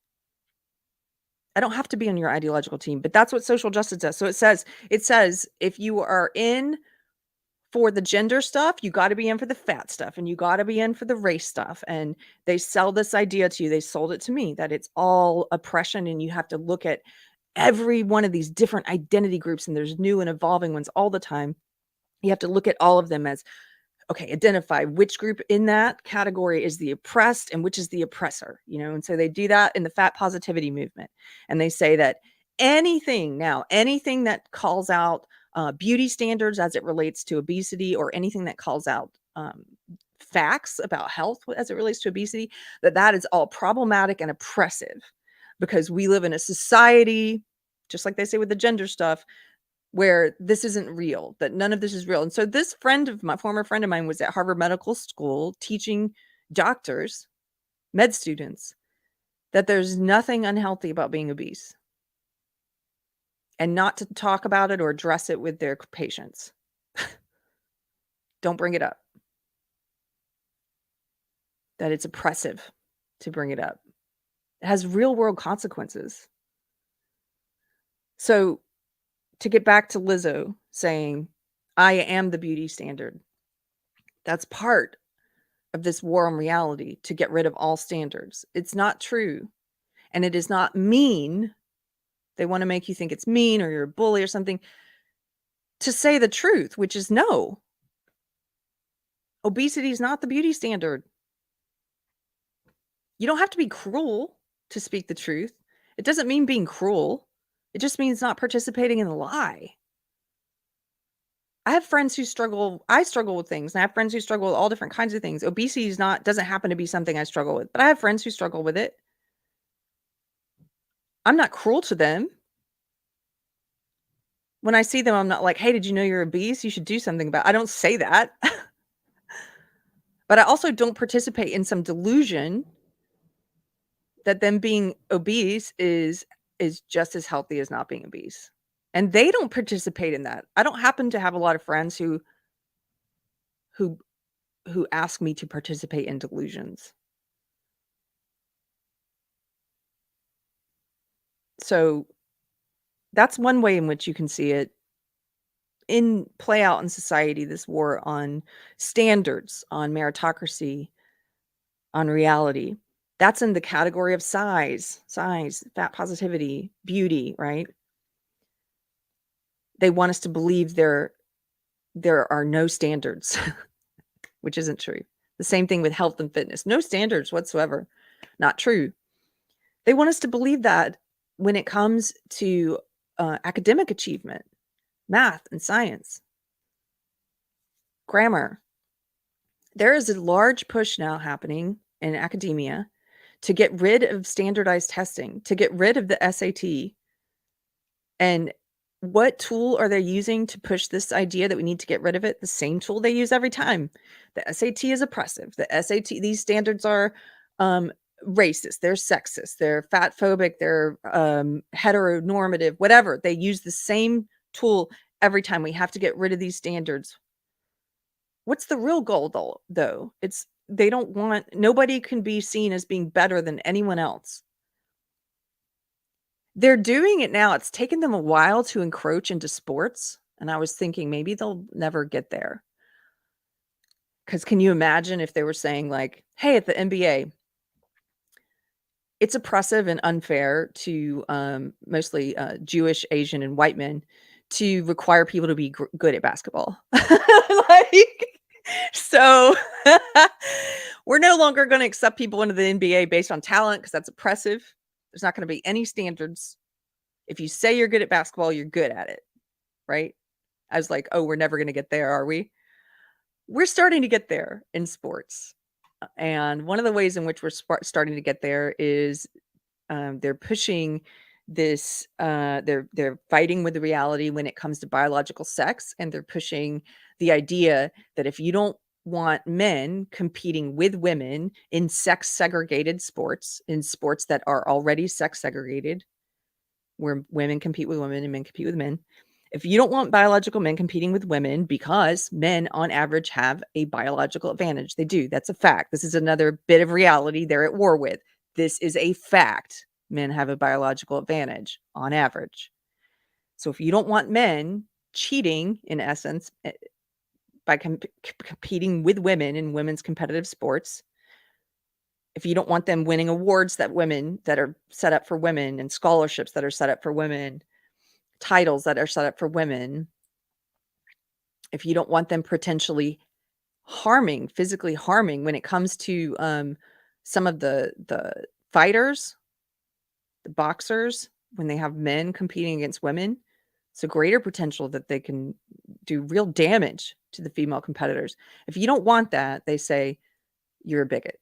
I don't have to be on your ideological team, but that's what social justice does. So it says if you are in for the gender stuff, you got to be in for the fat stuff, and you got to be in for the race stuff. And they sell this idea to you. They sold it to me that it's all oppression, and you have to look at every one of these different identity groups, and there's new and evolving ones all the time. You have to look at all of them as, okay, identify which group in that category is the oppressed and which is the oppressor, you know? And so they do that in the fat positivity movement. And they say that anything that calls out beauty standards as it relates to obesity, or anything that calls out facts about health as it relates to obesity, that is all problematic and oppressive, because we live in a society, just like they say with the gender stuff, where this isn't real, that none of this is real. And so this former friend of mine was at Harvard Medical School teaching doctors, med students, that there's nothing unhealthy about being obese, and not to talk about it or address it with their patients. Don't bring it up. That it's oppressive to bring it up. It has real world consequences. So to get back to Lizzo saying, I am the beauty standard, that's part of this war on reality to get rid of all standards. It's not true. And it is not mean. They want to make you think it's mean or you're a bully or something. To say the truth, which is no. Obesity is not the beauty standard. You don't have to be cruel to speak the truth. It doesn't mean being cruel. It just means not participating in the lie. I have friends who struggle. I struggle with things, and I have friends who struggle with all different kinds of things. Obesity doesn't happen to be something I struggle with, but I have friends who struggle with it. I'm not cruel to them. When I see them, I'm not like, hey, did you know you're obese? You should do something about it. I don't say that. But I also don't participate in some delusion that them being obese is just as healthy as not being obese. And they don't participate in that. I don't happen to have a lot of friends who ask me to participate in delusions. So that's one way in which you can see it play out in society, this war on standards, on meritocracy, on reality. That's in the category of size, fat positivity, beauty, right? They want us to believe there are no standards, which isn't true. The same thing with health and fitness. No standards whatsoever. Not true. They want us to believe that when it comes to academic achievement, math and science, grammar. There is a large push now happening in academia to get rid of standardized testing, to get rid of the SAT. And what tool are they using to push this idea that we need to get rid of it? The same tool they use every time. The SAT is oppressive. The SAT, these standards are racist, they're sexist, they're fat phobic, they're heteronormative, whatever. They use the same tool every time. We have to get rid of these standards. What's the real goal though? It's they don't want, nobody can be seen as being better than anyone else. They're doing it now. It's taken them a while to encroach into sports. And I was thinking maybe they'll never get there. Because can you imagine if they were saying like, hey, at the NBA, it's oppressive and unfair to mostly Jewish, Asian, and white men to require people to be good at basketball. So we're no longer going to accept people into the NBA based on talent because that's oppressive. There's not going to be any standards. If you say you're good at basketball, you're good at it, right? I was like, oh, we're never going to get there, are we? We're starting to get there in sports. And one of the ways in which we're starting to get there is they're pushing this, they're fighting with the reality when it comes to biological sex. And they're pushing the idea that if you don't want men competing with women in sex segregated sports, in sports that are already sex segregated, where women compete with women and men compete with men, if you don't want biological men competing with women, because men on average have a biological advantage, they do. That's a fact. This is another bit of reality they're at war with. This is a fact. Men have a biological advantage on average. So if you don't want men cheating, in essence, by competing with women in women's competitive sports, if you don't want them winning awards that are set up for women, and scholarships that are set up for women, titles that are set up for women, if you don't want them potentially physically harming when it comes to some of the fighters, the boxers, when they have men competing against women, it's a greater potential that they can do real damage to the female competitors. If you don't want that, they say you're a bigot.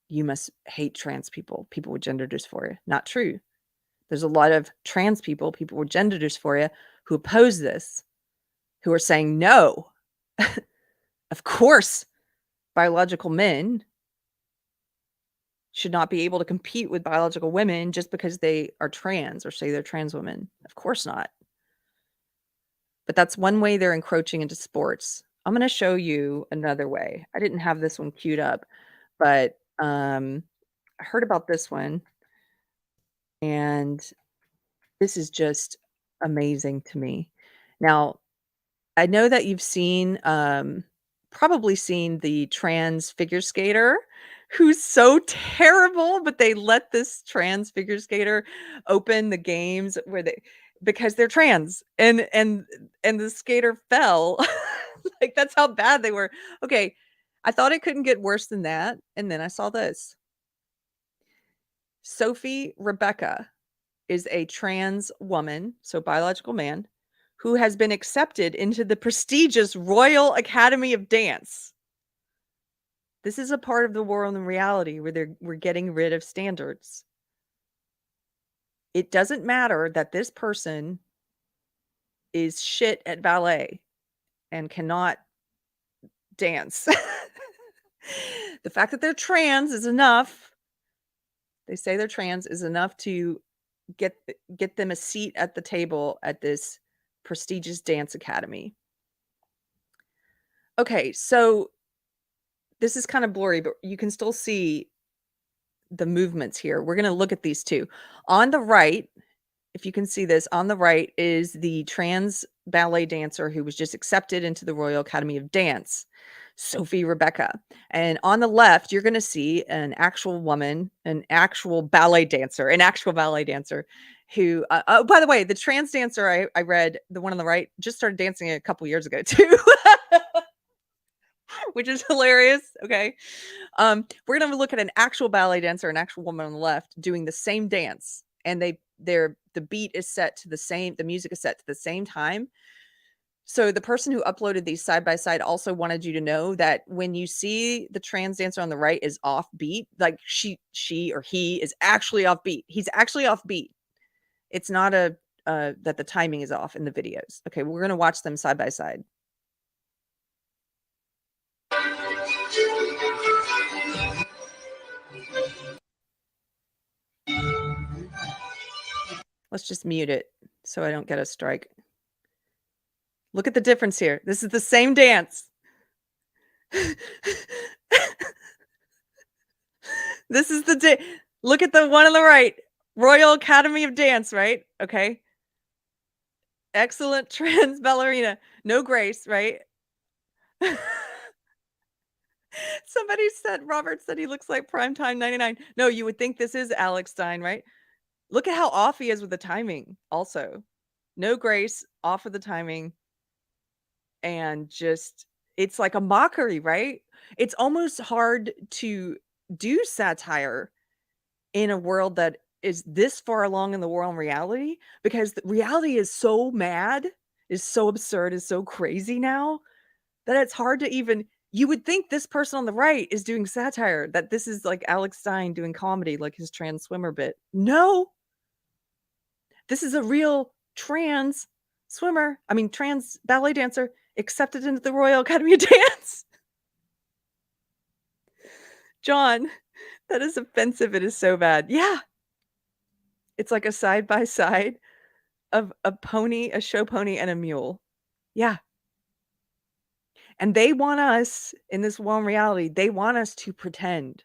You must hate trans people, people with gender dysphoria. Not true. There's a lot of trans people, people with gender dysphoria, who oppose this, who are saying, no, of course, biological men should not be able to compete with biological women just because they are trans or say they're trans women. Of course not. But that's one way they're encroaching into sports. I'm going to show you another way. I didn't have this one queued up, but I heard about this one, and this is just amazing to me. Now, I know that you've seen, probably seen the trans figure skater who's so terrible, but they let this trans figure skater open the games where because they're trans, and the skater fell. Like, that's how bad they were. Okay, I thought it couldn't get worse than that, and then I saw this. Sophie Rebecca is a trans woman, so biological man, who has been accepted into the prestigious Royal Academy of Dance. This is a part of the world in reality where we're getting rid of standards. It doesn't matter that this person is shit at ballet and cannot dance. The fact that they're trans is enough. They say they're trans is enough to get them a seat at the table at this prestigious dance academy. Okay, so this is kind of blurry, but you can still see the movements here. We're going to look at these two. On the right, if you can see this, on the right is the trans ballet dancer who was just accepted into the Royal Academy of Dance, Sophie Rebecca. And on the left, you're going to see an actual woman, an actual ballet dancer who, oh, by the way, the trans dancer I read, the one on the right, just started dancing a couple years ago too, which is hilarious. Okay. We're going to look at an actual ballet dancer, an actual woman on the left doing the same dance. And the beat is set to the same, the music is set to the same time. So the person who uploaded these side by side also wanted you to know that when you see the trans dancer on the right is off beat, like she or he is actually off beat. He's actually off beat. It's not that the timing is off in the videos. Okay, we're going to watch them side by side. Let's just mute it so I don't get a strike. Look at the difference here. This is the same dance. This is look at the one on the right. Royal Academy of Dance, right? Okay. Excellent trans ballerina. No grace, right? Somebody said, Robert said he looks like Primetime 99. No, you would think this is Alex Stein, right? Look at how off he is with the timing also. No grace, off of the timing. And just, it's like a mockery, right? It's almost hard to do satire in a world that is this far along in the world in reality, because the reality is so mad, is so absurd, is so crazy now that it's hard to even, you would think this person on the right is doing satire, that this is like Alex Stein doing comedy, like his trans swimmer bit. No, this is a real trans ballet dancer accepted into the Royal Academy of Dance. John, that is offensive. It is so bad. Yeah. It's like a side by side of a pony, a show pony, and a mule. Yeah. And they want us in this world reality, they want us to pretend.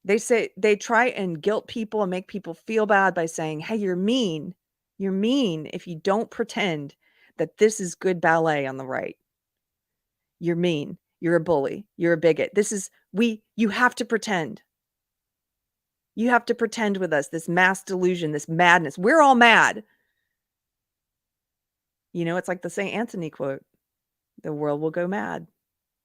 They say, they try and guilt people and make people feel bad by saying, hey, you're mean. You're mean if you don't pretend that this is good ballet on the right. You're mean. You're a bully. You're a bigot. You have to pretend. You have to pretend with us, this mass delusion, this madness. We're all mad. You know, it's like the St. Anthony quote. The world will go mad.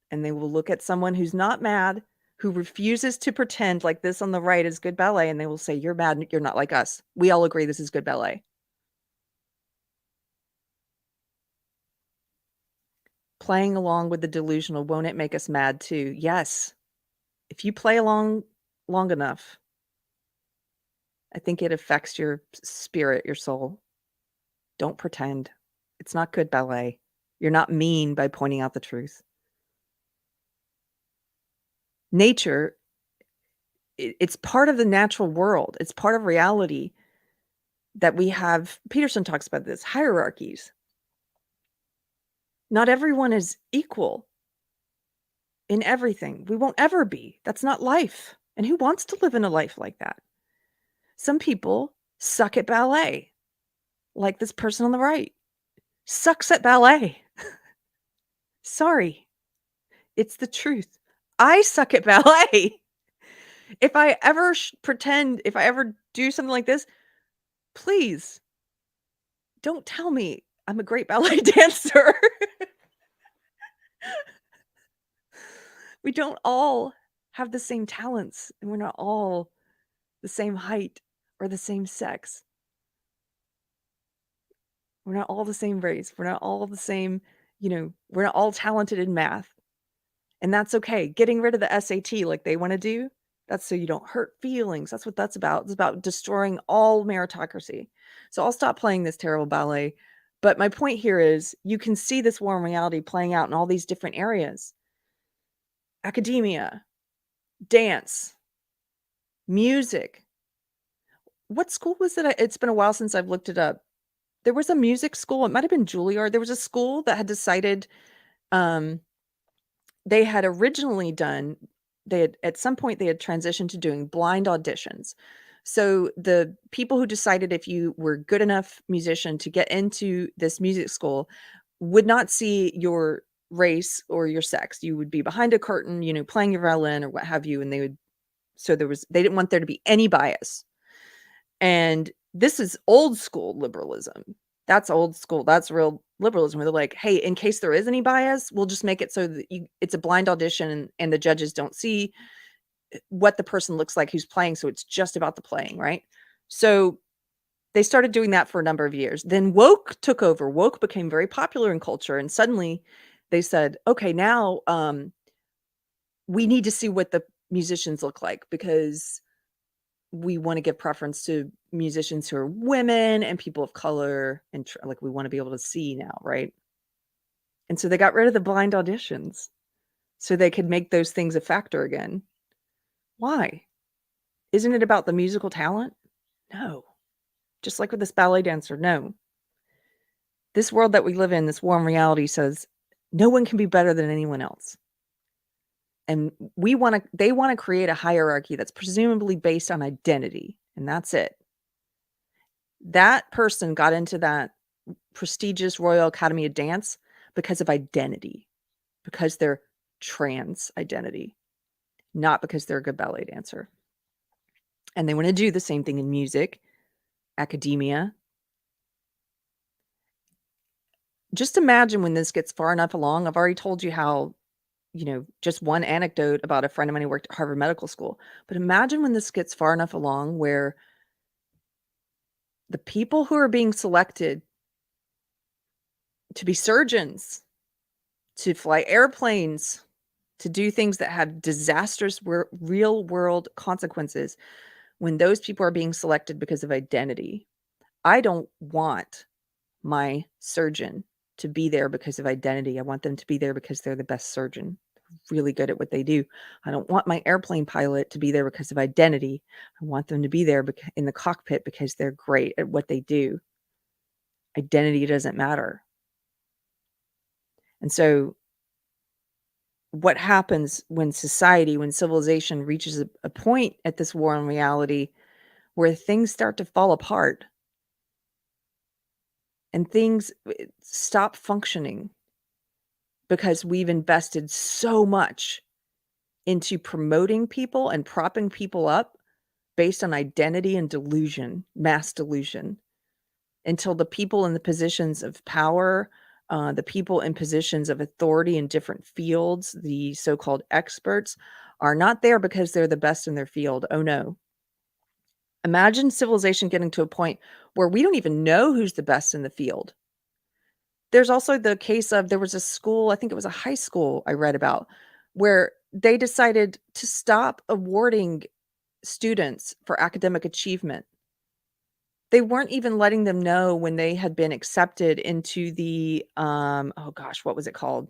And they will look at someone who's not mad, who refuses to pretend like this on the right is good ballet, and they will say, you're mad, you're not like us. We all agree this is good ballet. Playing along with the delusional, won't it make us mad too? Yes. If you play along long enough, I think it affects your spirit, your soul. Don't pretend. It's not good ballet. You're not mean by pointing out the truth. Nature, it's part of the natural world. It's part of reality that we have. Peterson talks about this, hierarchies. Not everyone is equal in everything. We won't ever be. That's not life. And who wants to live in a life like that? Some people suck at ballet, like this person on the right sucks at ballet. Sorry, it's the truth. I suck at ballet. If I ever pretend, if I ever do something like this, please don't tell me I'm a great ballet dancer. We don't all have the same talents, and we're not all the same height or the same sex. We're not all the same race. We're not all the same, we're not all talented in math. And that's okay. Getting rid of the SAT like they want to do, that's so you don't hurt feelings. That's what that's about. It's about destroying all meritocracy. So I'll stop playing this terrible ballet. But my point here is you can see this warm reality playing out in all these different areas. Academia, dance, music. What school was it? It's been a while since I've looked it up. There was a music school. It might have been Juilliard. There was a school that had decided they had originally done, at some point they had transitioned to doing blind auditions. So the people who decided if you were a good enough musician to get into this music school would not see your race or your sex. You would be behind a curtain, playing your violin or what have you. And they didn't want there to be any bias. And this is old school liberalism. That's old school. That's real liberalism where they're like, hey, in case there is any bias, we'll just make it so that it's a blind audition and the judges don't see what the person looks like who's playing. So it's just about the playing, right? So they started doing that for a number of years. Then woke took over. Woke became very popular in culture. And suddenly they said, okay, now we need to see what the musicians look like because we want to give preference to musicians who are women and people of color. And like, we want to be able to see now, right? And so they got rid of the blind auditions so they could make those things a factor again. Why? Isn't it about the musical talent? No. Just like with this ballet dancer, no. This world that we live in, this warm reality says no one can be better than anyone else. And they want to create a hierarchy that's presumably based on identity, and that's it. That person got into that prestigious Royal Academy of Dance because of identity, because they're trans identity, not because they're a good ballet dancer. And they want to do the same thing in music, academia. Just imagine when this gets far enough along. I've already told you how, just one anecdote about a friend of mine who worked at Harvard Medical School. But imagine when this gets far enough along where the people who are being selected to be surgeons, to fly airplanes, to do things that have disastrous real world consequences, when those people are being selected because of identity. I don't want my surgeon to be there because of identity. I want them to be there because they're the best surgeon, really good at what they do. I don't want my airplane pilot to be there because of identity. I want them to be there in the cockpit because they're great at what they do. Identity doesn't matter. And so what happens when civilization reaches a point at this warm reality where things start to fall apart and things stop functioning because we've invested so much into promoting people and propping people up based on identity and delusion, mass delusion, until the people in the positions of power, the people in positions of authority in different fields, the so-called experts, are not there because they're the best in their field. Oh no. Imagine civilization getting to a point where we don't even know who's the best in the field. There's also the case of there was a school, I think it was a high school I read about, where they decided to stop awarding students for academic achievement. They weren't even letting them know when they had been accepted into the, oh gosh, what was it called?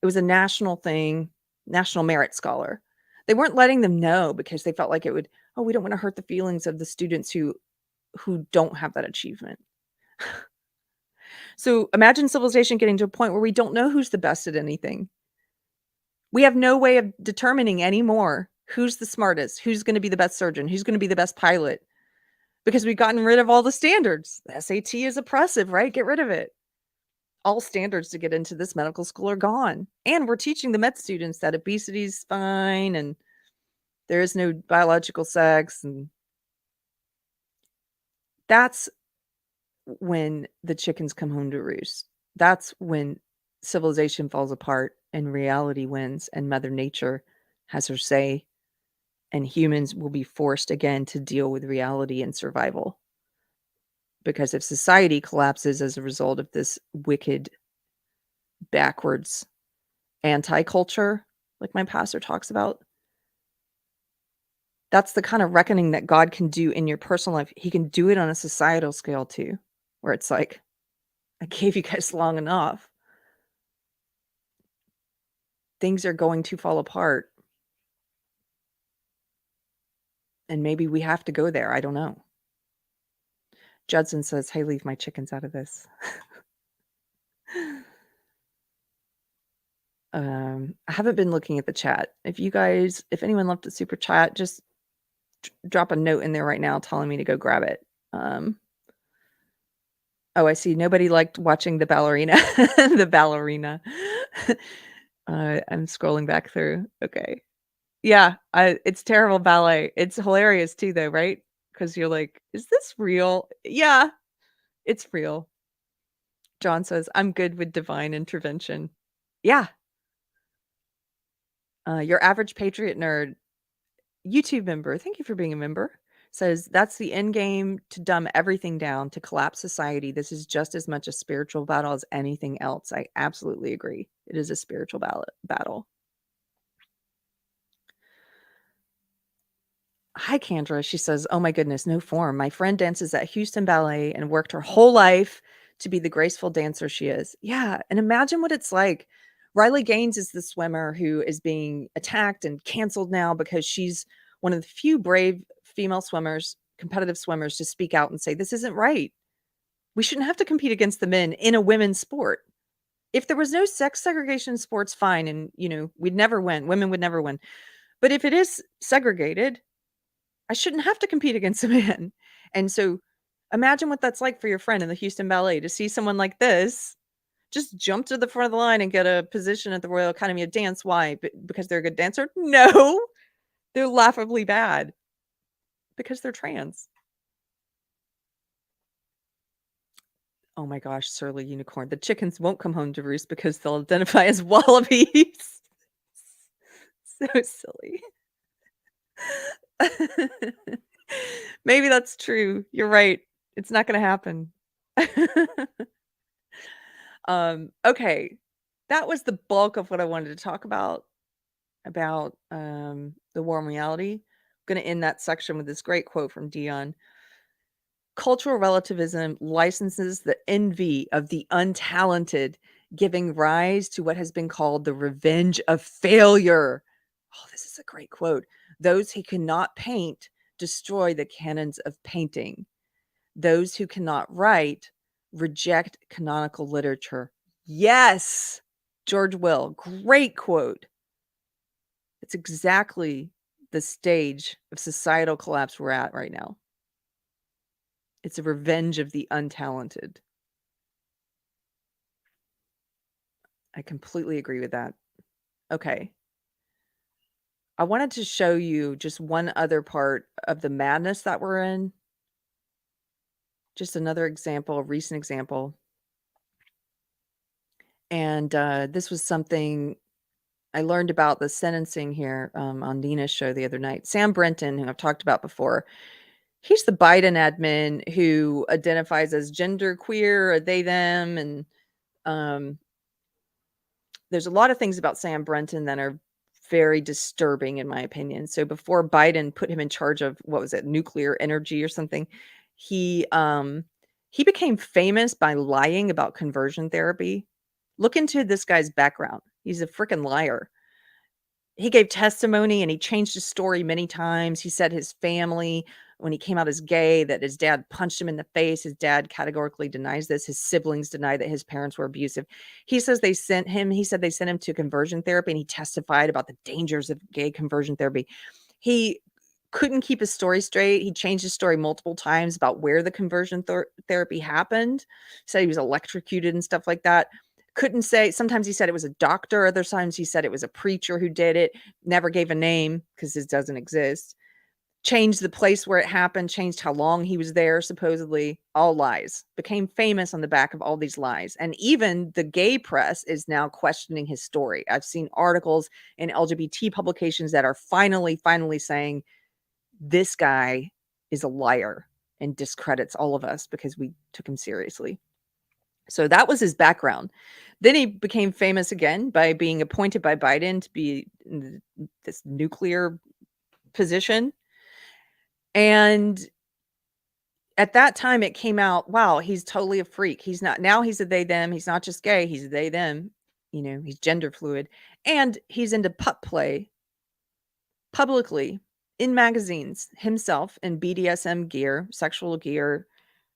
It was a national thing, National Merit Scholar. They weren't letting them know because they felt like it would, oh, we don't want to hurt the feelings of the students who don't have that achievement. So imagine civilization getting to a point where we don't know who's the best at anything. We have no way of determining anymore who's the smartest, who's going to be the best surgeon, who's going to be the best pilot, because we've gotten rid of all the standards. The SAT is oppressive, right? Get rid of it. All standards to get into this medical school are gone. And we're teaching the med students that obesity is fine and there is no biological sex. And that's when the chickens come home to roost. That's when civilization falls apart and reality wins and Mother Nature has her say, and humans will be forced again to deal with reality and survival. Because if society collapses as a result of this wicked, backwards anti-culture, like my pastor talks about, that's the kind of reckoning that God can do in your personal life. He can do it on a societal scale too, where it's like, I gave you guys long enough. Things are going to fall apart. And maybe we have to go there. I don't know. Judson says, hey, leave my chickens out of this. I haven't been looking at the chat. If anyone left a super chat, just drop a note in there right now telling me to go grab it. Oh, I see. Nobody liked watching the ballerina. The ballerina. I'm scrolling back through. Okay. Yeah, it's terrible ballet. It's hilarious too, though, right? Because you're like, is this real? Yeah, it's real. John says, I'm good with divine intervention. Yeah. Your average patriot nerd, YouTube member, thank you for being a member, says that's the end game to dumb everything down, to collapse society. This is just as much a spiritual battle as anything else. I absolutely agree. It is a spiritual battle. Hi, Kendra. She says, oh my goodness, no form. My friend dances at Houston Ballet and worked her whole life to be the graceful dancer she is. Yeah. And imagine what it's like. Riley Gaines is the swimmer who is being attacked and canceled now because she's one of the few brave female swimmers, competitive swimmers, to speak out and say, this isn't right. We shouldn't have to compete against the men in a women's sport. If there was no sex segregation in sports, fine. And, we'd never win. Women would never win. But if it is segregated, I shouldn't have to compete against a man. And so imagine what that's like for your friend in the Houston Ballet to see someone like this just jump to the front of the line and get a position at the Royal Academy of Dance. Why? Because they're a good dancer? No, they're laughably bad because they're trans. Oh my gosh, surly unicorn. The chickens won't come home to roost because they'll identify as wallabies. So silly. Maybe that's true. You're right. It's not going to happen. Okay. That was the bulk of what I wanted to talk about the warm reality. I'm going to end that section with this great quote from Dion. Cultural relativism licenses the envy of the untalented, giving rise to what has been called the revenge of failure. Oh, this is a great quote. Those who cannot paint destroy the canons of painting. Those who cannot write reject canonical literature. Yes, George Will. Great quote. It's exactly the stage of societal collapse we're at right now. It's a revenge of the untalented. I completely agree with that. Okay. I wanted to show you just one other part of the madness that we're in. Just another example, a recent example. And this was something I learned about the sentencing here on Nina's show the other night. Sam Brenton, who I've talked about before, he's the Biden admin who identifies as gender queer, or they, them. And there's a lot of things about Sam Brenton that are very disturbing, in my opinion. So before Biden put him in charge of, what was it, nuclear energy or something, he became famous by lying about conversion therapy. Look into this guy's background. He's a freaking liar. He gave testimony and he changed his story many times. He said his family, when he came out as gay, that his dad punched him in the face. His dad categorically denies this. His siblings deny that his parents were abusive. He said they sent him to conversion therapy, and he testified about the dangers of gay conversion therapy. He couldn't keep his story straight. He changed his story multiple times about where the conversion therapy happened. Said he was electrocuted and stuff like that. Couldn't say. Sometimes he said it was a doctor. Other times he said it was a preacher who did it. Never gave a name because it doesn't exist. Changed the place where it happened. Changed how long he was there, supposedly. All lies. Became famous on the back of all these lies. And even the gay press is now questioning his story. I've seen articles in LGBT publications that are finally saying this guy is a liar and discredits all of us because we took him seriously. So that was his background. Then he became famous again by being appointed by Biden to be in this nuclear position. And at that time it came out, wow, he's totally a freak. He's not, now he's a they, them. He's not just gay. He's a they, them. You know, he's gender fluid. And he's into pup play publicly in magazines himself in BDSM gear, sexual gear,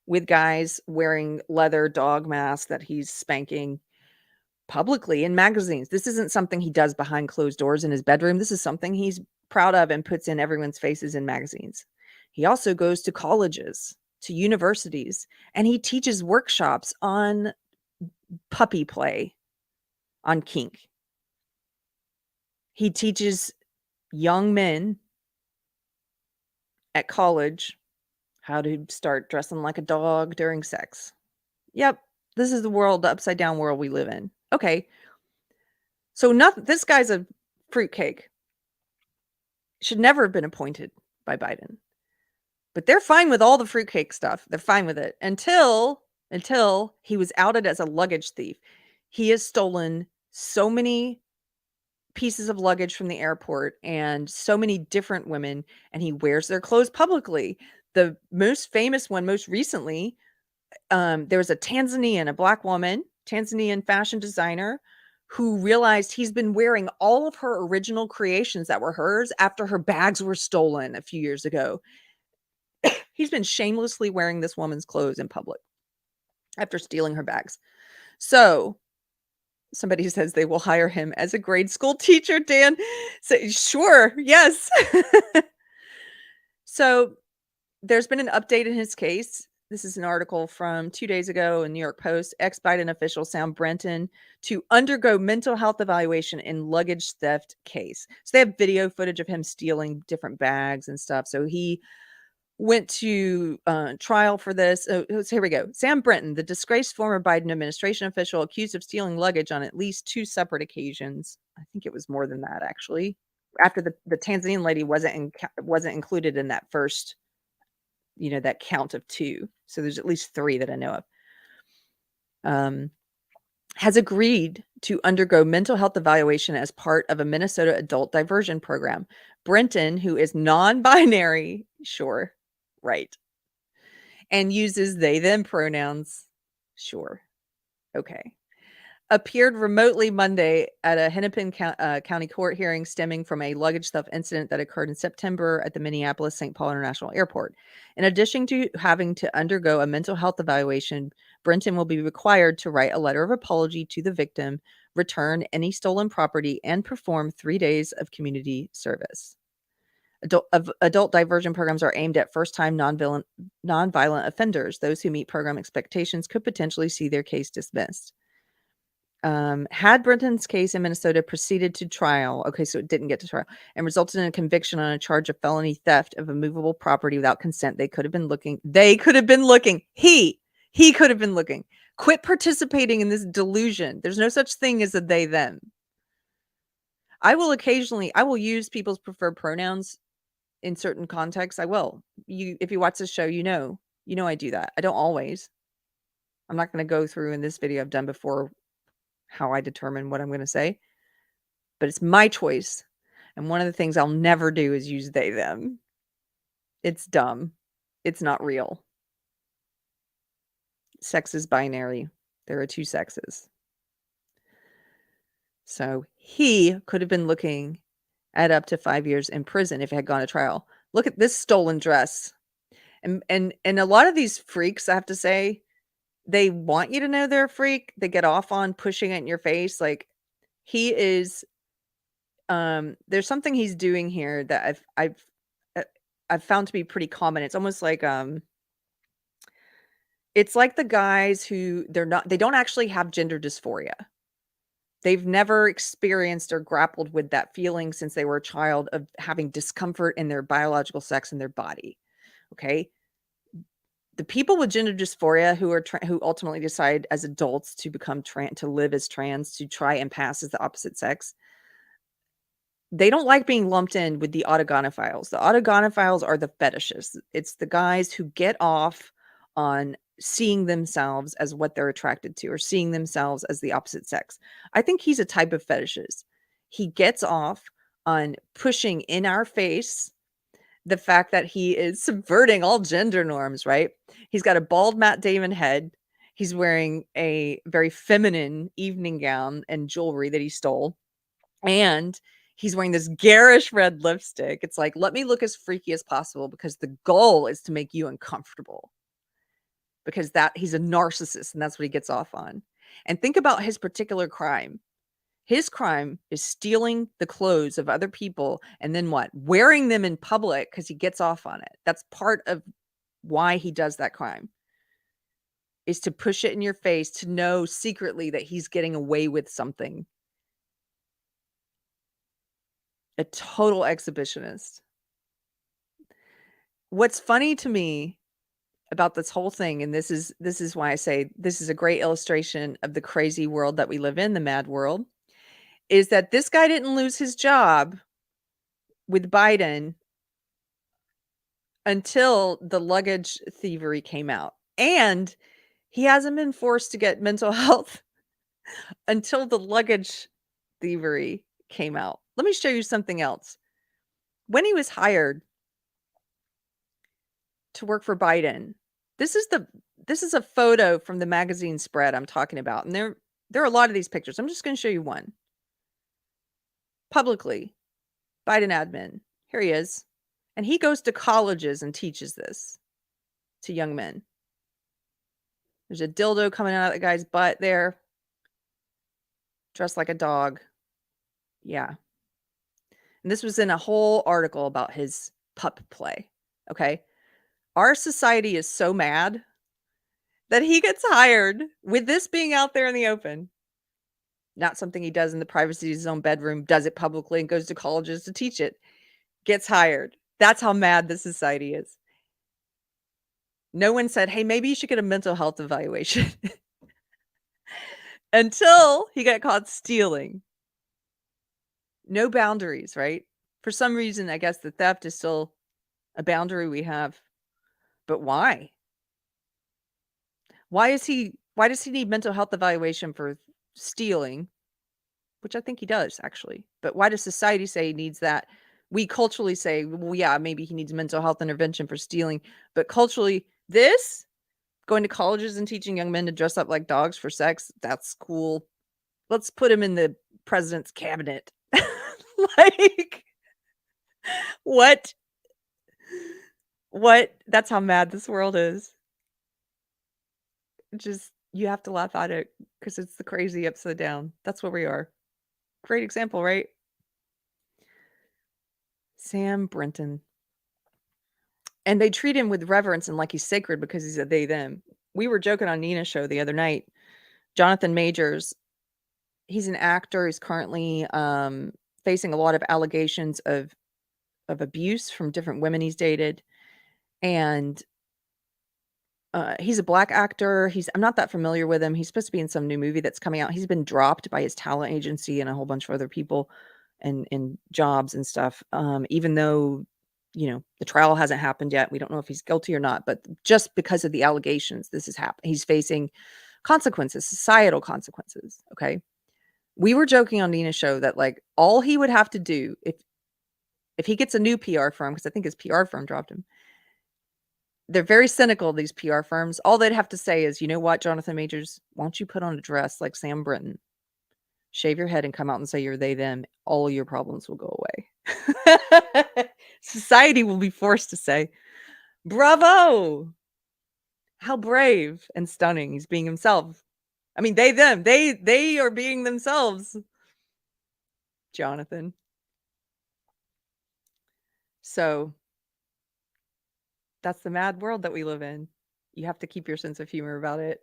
with guys wearing leather dog masks that he's spanking publicly in magazines. This isn't something he does behind closed doors in his bedroom. This is something he's proud of and puts in everyone's faces in magazines. He also goes to colleges, to universities, and he teaches workshops on puppy play, on kink. He teaches young men at college how to start dressing like a dog during sex. Yep, this is the world, the upside down world we live in. Okay. So this guy's a fruitcake. Should never have been appointed by Biden. But they're fine with all the fruitcake stuff. They're fine with it until he was outed as a luggage thief. He has stolen so many pieces of luggage from the airport and so many different women, and he wears their clothes publicly. The most famous one, most recently, there was a black woman, Tanzanian fashion designer, who realized he's been wearing all of her original creations that were hers after her bags were stolen a few years ago. He's been shamelessly wearing this woman's clothes in public after stealing her bags. So somebody says they will hire him as a grade school teacher, Dan. So, sure, yes. So there's been an update in his case. This is an article from 2 days ago in New York Post. Ex-Biden official Sam Brenton to undergo mental health evaluation in luggage theft case. So they have video footage of him stealing different bags and stuff. So he went to trial for this. So here we go. Sam Brenton, the disgraced former Biden administration official accused of stealing luggage on at least 2 separate occasions. I think it was more than that, actually. After the Tanzanian lady wasn't included in that first, that count of 2. So there's at least 3 that I know of. Has agreed to undergo mental health evaluation as part of a Minnesota adult diversion program. Brenton, who is non-binary, sure, right, and uses they, them pronouns, sure, okay, appeared remotely Monday at a Hennepin County court hearing stemming from a luggage theft incident that occurred in September at the Minneapolis-St. Paul International Airport. In addition to having to undergo a mental health evaluation, Brenton will be required to write a letter of apology to the victim, return any stolen property, and perform 3 days of community service. Adult diversion programs are aimed at first-time nonviolent offenders. Those who meet program expectations could potentially see their case dismissed. Had Brenton's case in Minnesota proceeded to trial, okay, so it didn't get to trial, and resulted in a conviction on a charge of felony theft of a movable property without consent, he could have been looking. Quit participating in this delusion. There's no such thing as a they, them. I will use people's preferred pronouns in certain contexts. I will. If you watch this show, you know I do that. I don't always. I'm not going to go through in this video I've done before how I determine what I'm going to say, but it's my choice. And one of the things I'll never do is use they, them. It's dumb. It's not real. Sex is binary. There are two sexes. So he could have been looking at up to 5 years in prison if it had gone to trial. Look at this stolen dress. And a lot of these freaks, I have to say, they want you to know they're a freak. They get off on pushing it in your face. Like, he is, there's something he's doing here that I've found to be pretty common. It's almost like, it's like the guys who they don't actually have gender dysphoria. They've never experienced or grappled with that feeling since they were a child of having discomfort in their biological sex in their body. Okay. The people with gender dysphoria who ultimately decide as adults to become to live as trans, to try and pass as the opposite sex, they don't like being lumped in with the autogonophiles. The autogonophiles are the fetishes. It's the guys who get off on seeing themselves as what they're attracted to, or seeing themselves as the opposite sex. I think he's a type of fetishes. He gets off on pushing in our face the fact that he is subverting all gender norms, right? He's got a bald Matt Damon head. He's wearing a very feminine evening gown and jewelry that he stole. And he's wearing this garish red lipstick. It's like, let me look as freaky as possible because the goal is to make you uncomfortable. Because he's a narcissist and that's what he gets off on. And think about his particular crime. His crime is stealing the clothes of other people and then what? Wearing them in public because he gets off on it. That's part of why he does that crime. Is to push it in your face, to know secretly that he's getting away with something. A total exhibitionist. What's funny to me about this whole thing, and this is why I say this is a great illustration of the crazy world that we live in, the mad world, is that this guy didn't lose his job with Biden until the luggage thievery came out. And he hasn't been forced to get mental health until the luggage thievery came out. Let me show you something else. When he was hired to work for Biden, this is a photo from the magazine spread I'm talking about. And there are a lot of these pictures. I'm just going to show you one. Publicly, Biden admin. Here he is. And he goes to colleges and teaches this to young men. There's a dildo coming out of the guy's butt there. Dressed like a dog. Yeah. And this was in a whole article about his pup play. Okay. Our society is so mad that he gets hired with this being out there in the open. Not something he does in the privacy of his own bedroom, does it publicly and goes to colleges to teach it. Gets hired. That's how mad the society is. No one said, hey, maybe you should get a mental health evaluation. Until he got caught stealing. No boundaries, right? For some reason, I guess the theft is still a boundary we have. But why? Why does he need mental health evaluation for stealing? Which I think he does, actually. But why does society say he needs that? We culturally say, well, yeah, maybe he needs mental health intervention for stealing. But culturally, going to colleges and teaching young men to dress up like dogs for sex, that's cool. Let's put him in the president's cabinet. Like, what? That's how mad this world is. Just, you have to laugh at it because it's the crazy upside down. That's where we are. Great example, right? Sam Brenton. And they treat him with reverence and like he's sacred because he's a they, them. We were joking on Nina's show the other night. Jonathan Majors, he's an actor. He's currently facing a lot of allegations of abuse from different women he's dated. And he's a Black actor. I'm not that familiar with him. He's supposed to be in some new movie that's coming out. He's been dropped by his talent agency and a whole bunch of other people. and jobs and stuff. Even though, the trial hasn't happened yet. We don't know if he's guilty or not, but just because of the allegations, this is happening. He's facing consequences, societal consequences. Okay. We were joking on Nina's show that like all he would have to do if he gets a new PR firm, because I think his PR firm dropped him. They're very cynical, these PR firms. All they'd have to say is, you know what, Jonathan Majors, why don't you put on a dress like Sam Brinton, shave your head and come out and say you're they, them. All your problems will go away. Society will be forced to say, bravo. How brave and stunning. He's being himself. I mean, they, them, they are being themselves. Jonathan. So that's the mad world that we live in. You have to keep your sense of humor about it.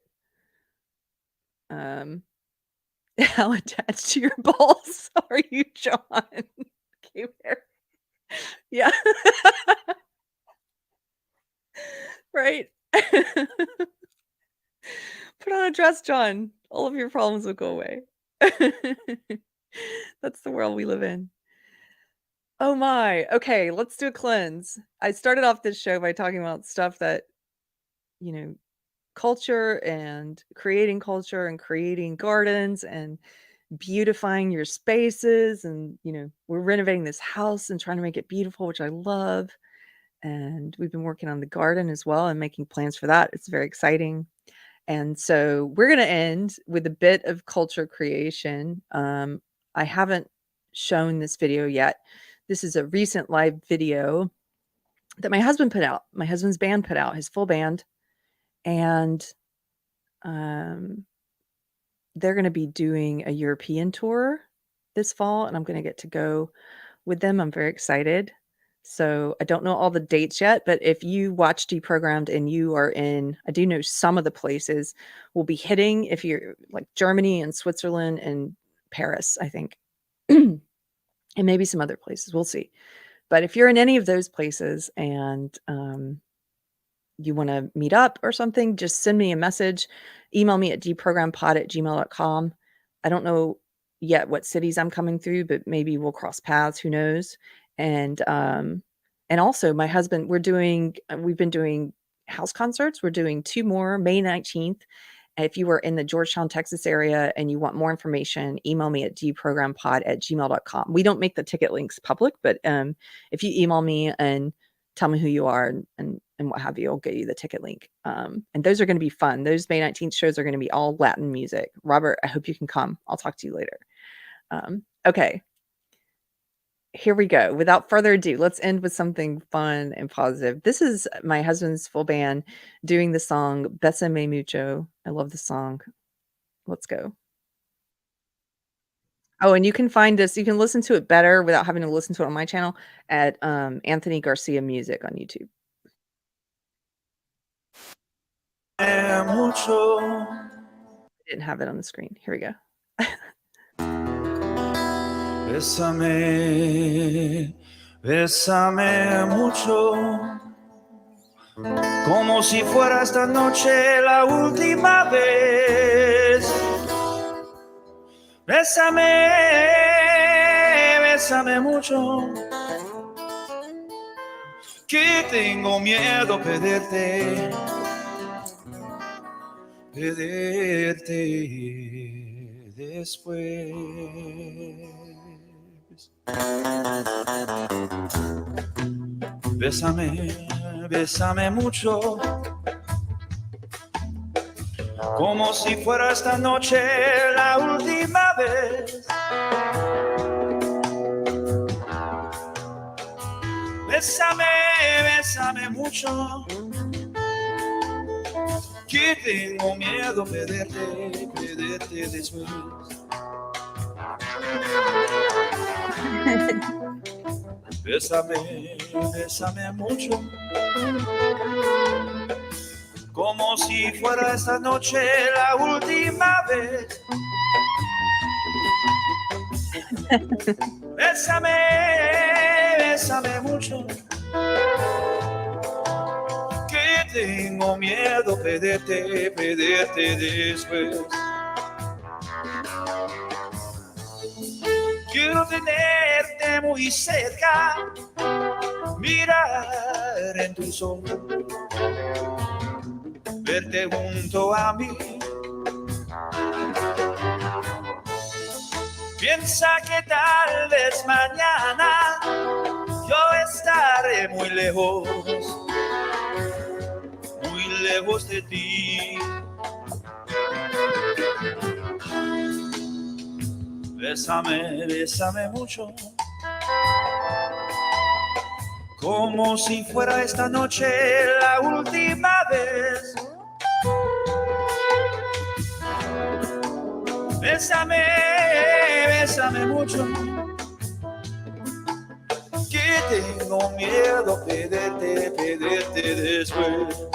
How attached to your balls are you, John? Okay, yeah. Right. Put on a dress, John. All of your problems will go away. That's the world we live in. Oh my. Okay, let's do a cleanse. I started off this show by talking about stuff that, culture and creating gardens and beautifying your spaces. And, we're renovating this house and trying to make it beautiful, which I love. And we've been working on the garden as well and making plans for that. It's very exciting. And so we're going to end with a bit of culture creation. I haven't shown this video yet. This is a recent live video that my husband put out. My husband's band put out, his full band. And they're going to be doing a European tour this fall, and I'm going to get to go with them. I'm very excited. So I don't know all the dates yet, but if you watch Deprogrammed and you are in, I do know some of the places will be hitting, if you're like Germany and Switzerland and Paris, I think, and maybe some other places. We'll see. But if you're in any of those places and you want to meet up or something, just send me a message. Email me at deprogrammedpod@gmail.com. I don't know yet what cities I'm coming through, but maybe we'll cross paths. Who knows? And also my husband, we've been doing house concerts. We're doing 2 more, May 19th. If you are in the Georgetown, Texas area and you want more information, email me at deprogrammedpod@gmail.com. We don't make the ticket links public, but if you email me and tell me who you are and what have you, I'll get you the ticket link. And those are going to be fun. Those May 19th shows are going to be all Latin music. Robert, I hope you can come. I'll talk to you later. Okay. Here we go. Without further ado, let's end with something fun and positive. This is my husband's full band doing the song Bésame Mucho. I love the song. Let's go. Oh, and you can find this, you can listen to it better without having to listen to it on my channel at Anthony Garcia Music on YouTube. I didn't have it on the screen. Here we go. Bésame, bésame mucho, como si fuera esta noche la última vez. Bésame, bésame mucho, que tengo miedo perderte, perderte después. Bésame, bésame mucho, como si fuera esta noche la última vez. Bésame, bésame mucho, que tengo miedo perderte, perderte después. Bésame, bésame mucho, como si fuera esta noche la última vez. Bésame, bésame mucho, que tengo miedo perderte, perderte después. Quiero tenerte muy cerca, mirar en tus ojos, verte junto a mí. Piensa que tal vez mañana yo estaré muy lejos de ti. Bésame, bésame mucho, como si fuera esta noche la última vez. Bésame, bésame mucho, que tengo miedo perderte después.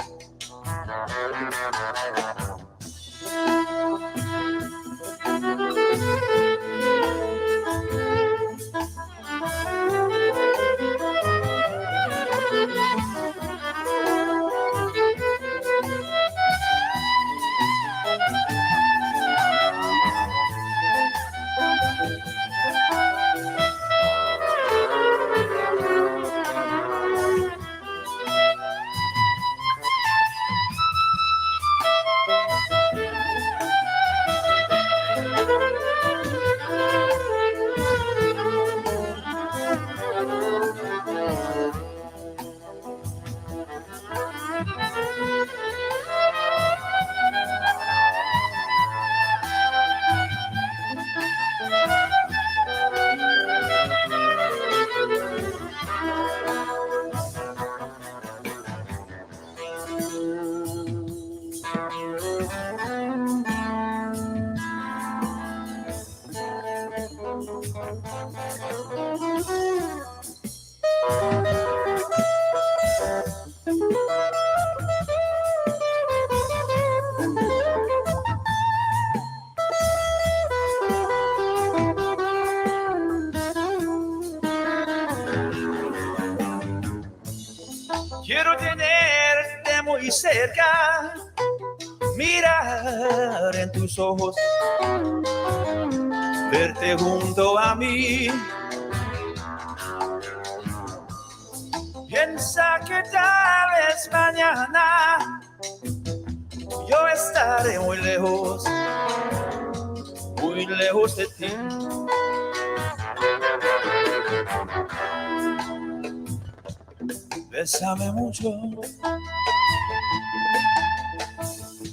Quiero tenerte muy cerca, mirar en tus ojos, verte junto a mí. Piensa que tal vez mañana yo estaré muy lejos de ti. Bésame mucho,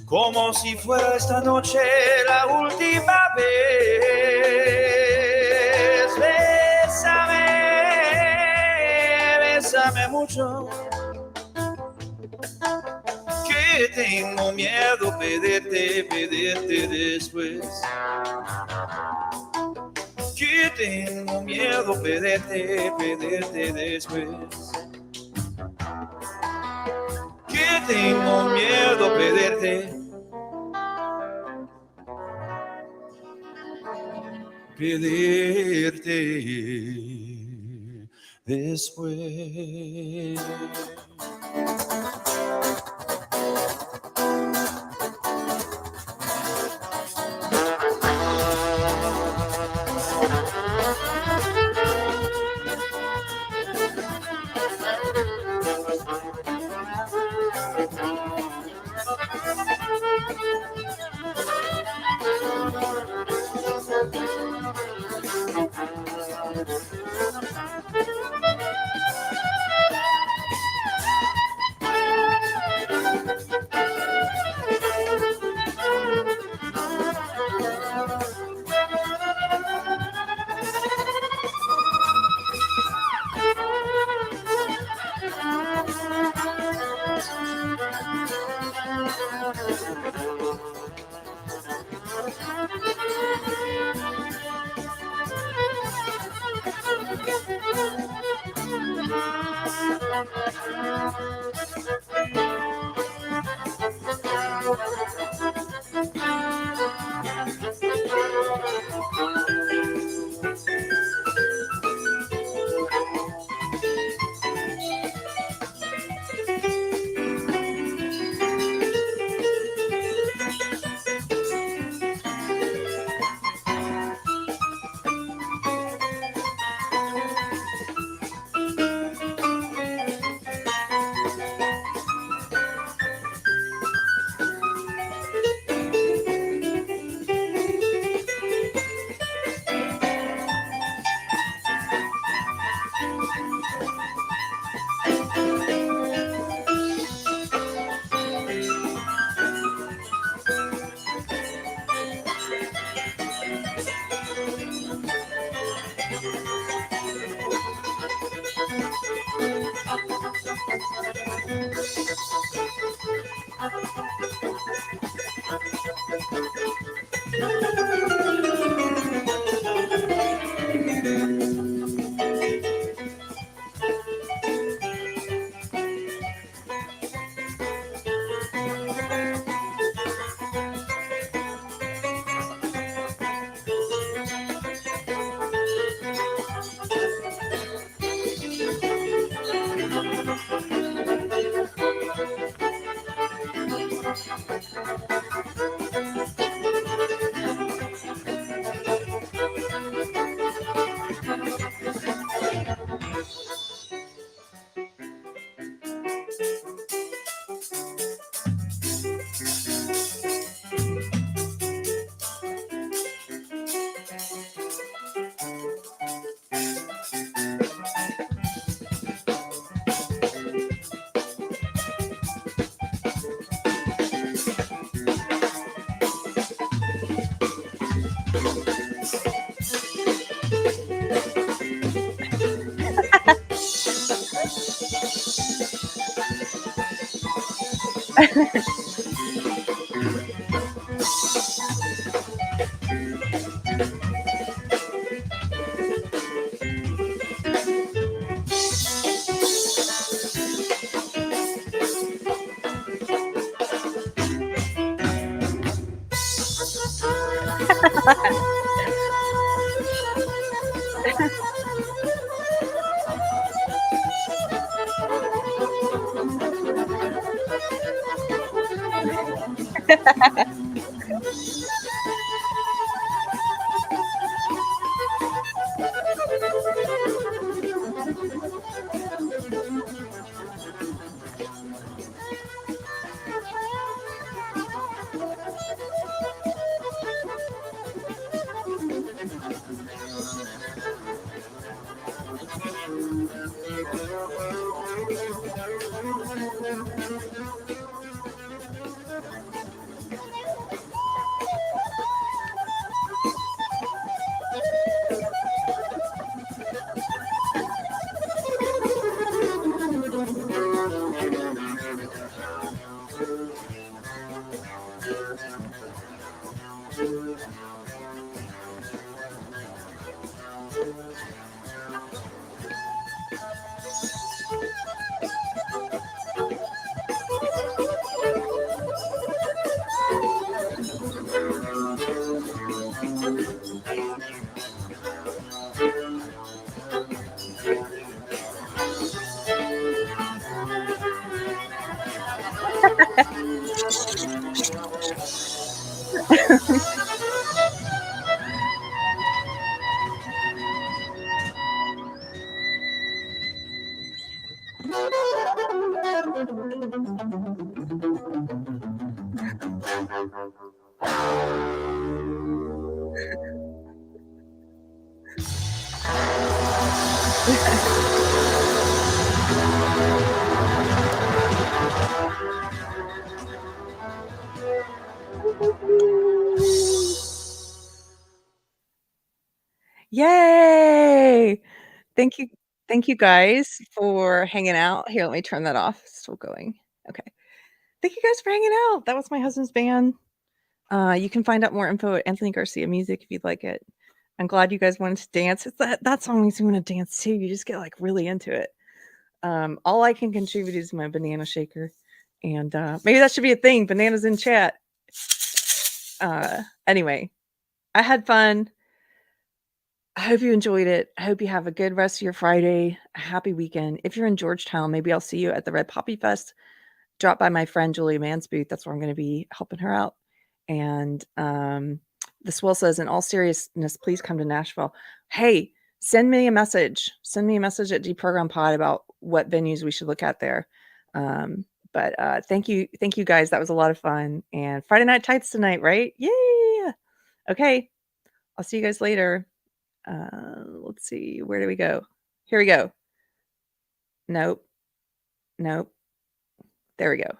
como si fuera esta noche la última vez. Bésame, bésame mucho, que tengo miedo perderte después. Que tengo miedo perderte después. Que tengo miedo perderte después. Yay! Thank you. Thank you guys for hanging out. Here, let me turn that off. It's still going. Okay. Thank you guys for hanging out. That was my husband's band. You can find out more info at Anthony Garcia Music if you'd like it. I'm glad you guys wanted to dance. It's that song makes me want to dance too. You just get like really into it. All I can contribute is my banana shaker. And maybe that should be a thing. Bananas in chat. Anyway, I had fun. I hope you enjoyed it. I hope you have a good rest of your Friday. A happy weekend. If you're in Georgetown, maybe I'll see you at the Red Poppy Fest. Drop by my friend Julia Mann's booth. That's where I'm going to be helping her out. And the Swell says, in all seriousness, please come to Nashville. Hey, send me a message. Send me a message at Deprogrammed Pod about what venues we should look at there. But thank you guys. That was a lot of fun. And Friday Night Tights tonight, right? Yeah. Okay. I'll see you guys later. Let's see. Where do we go? Here we go. Nope. There we go.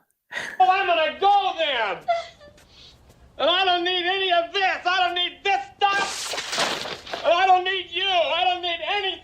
Oh, I'm gonna go then. And I don't need any of this. I don't need this stuff. And I don't need you. I don't need any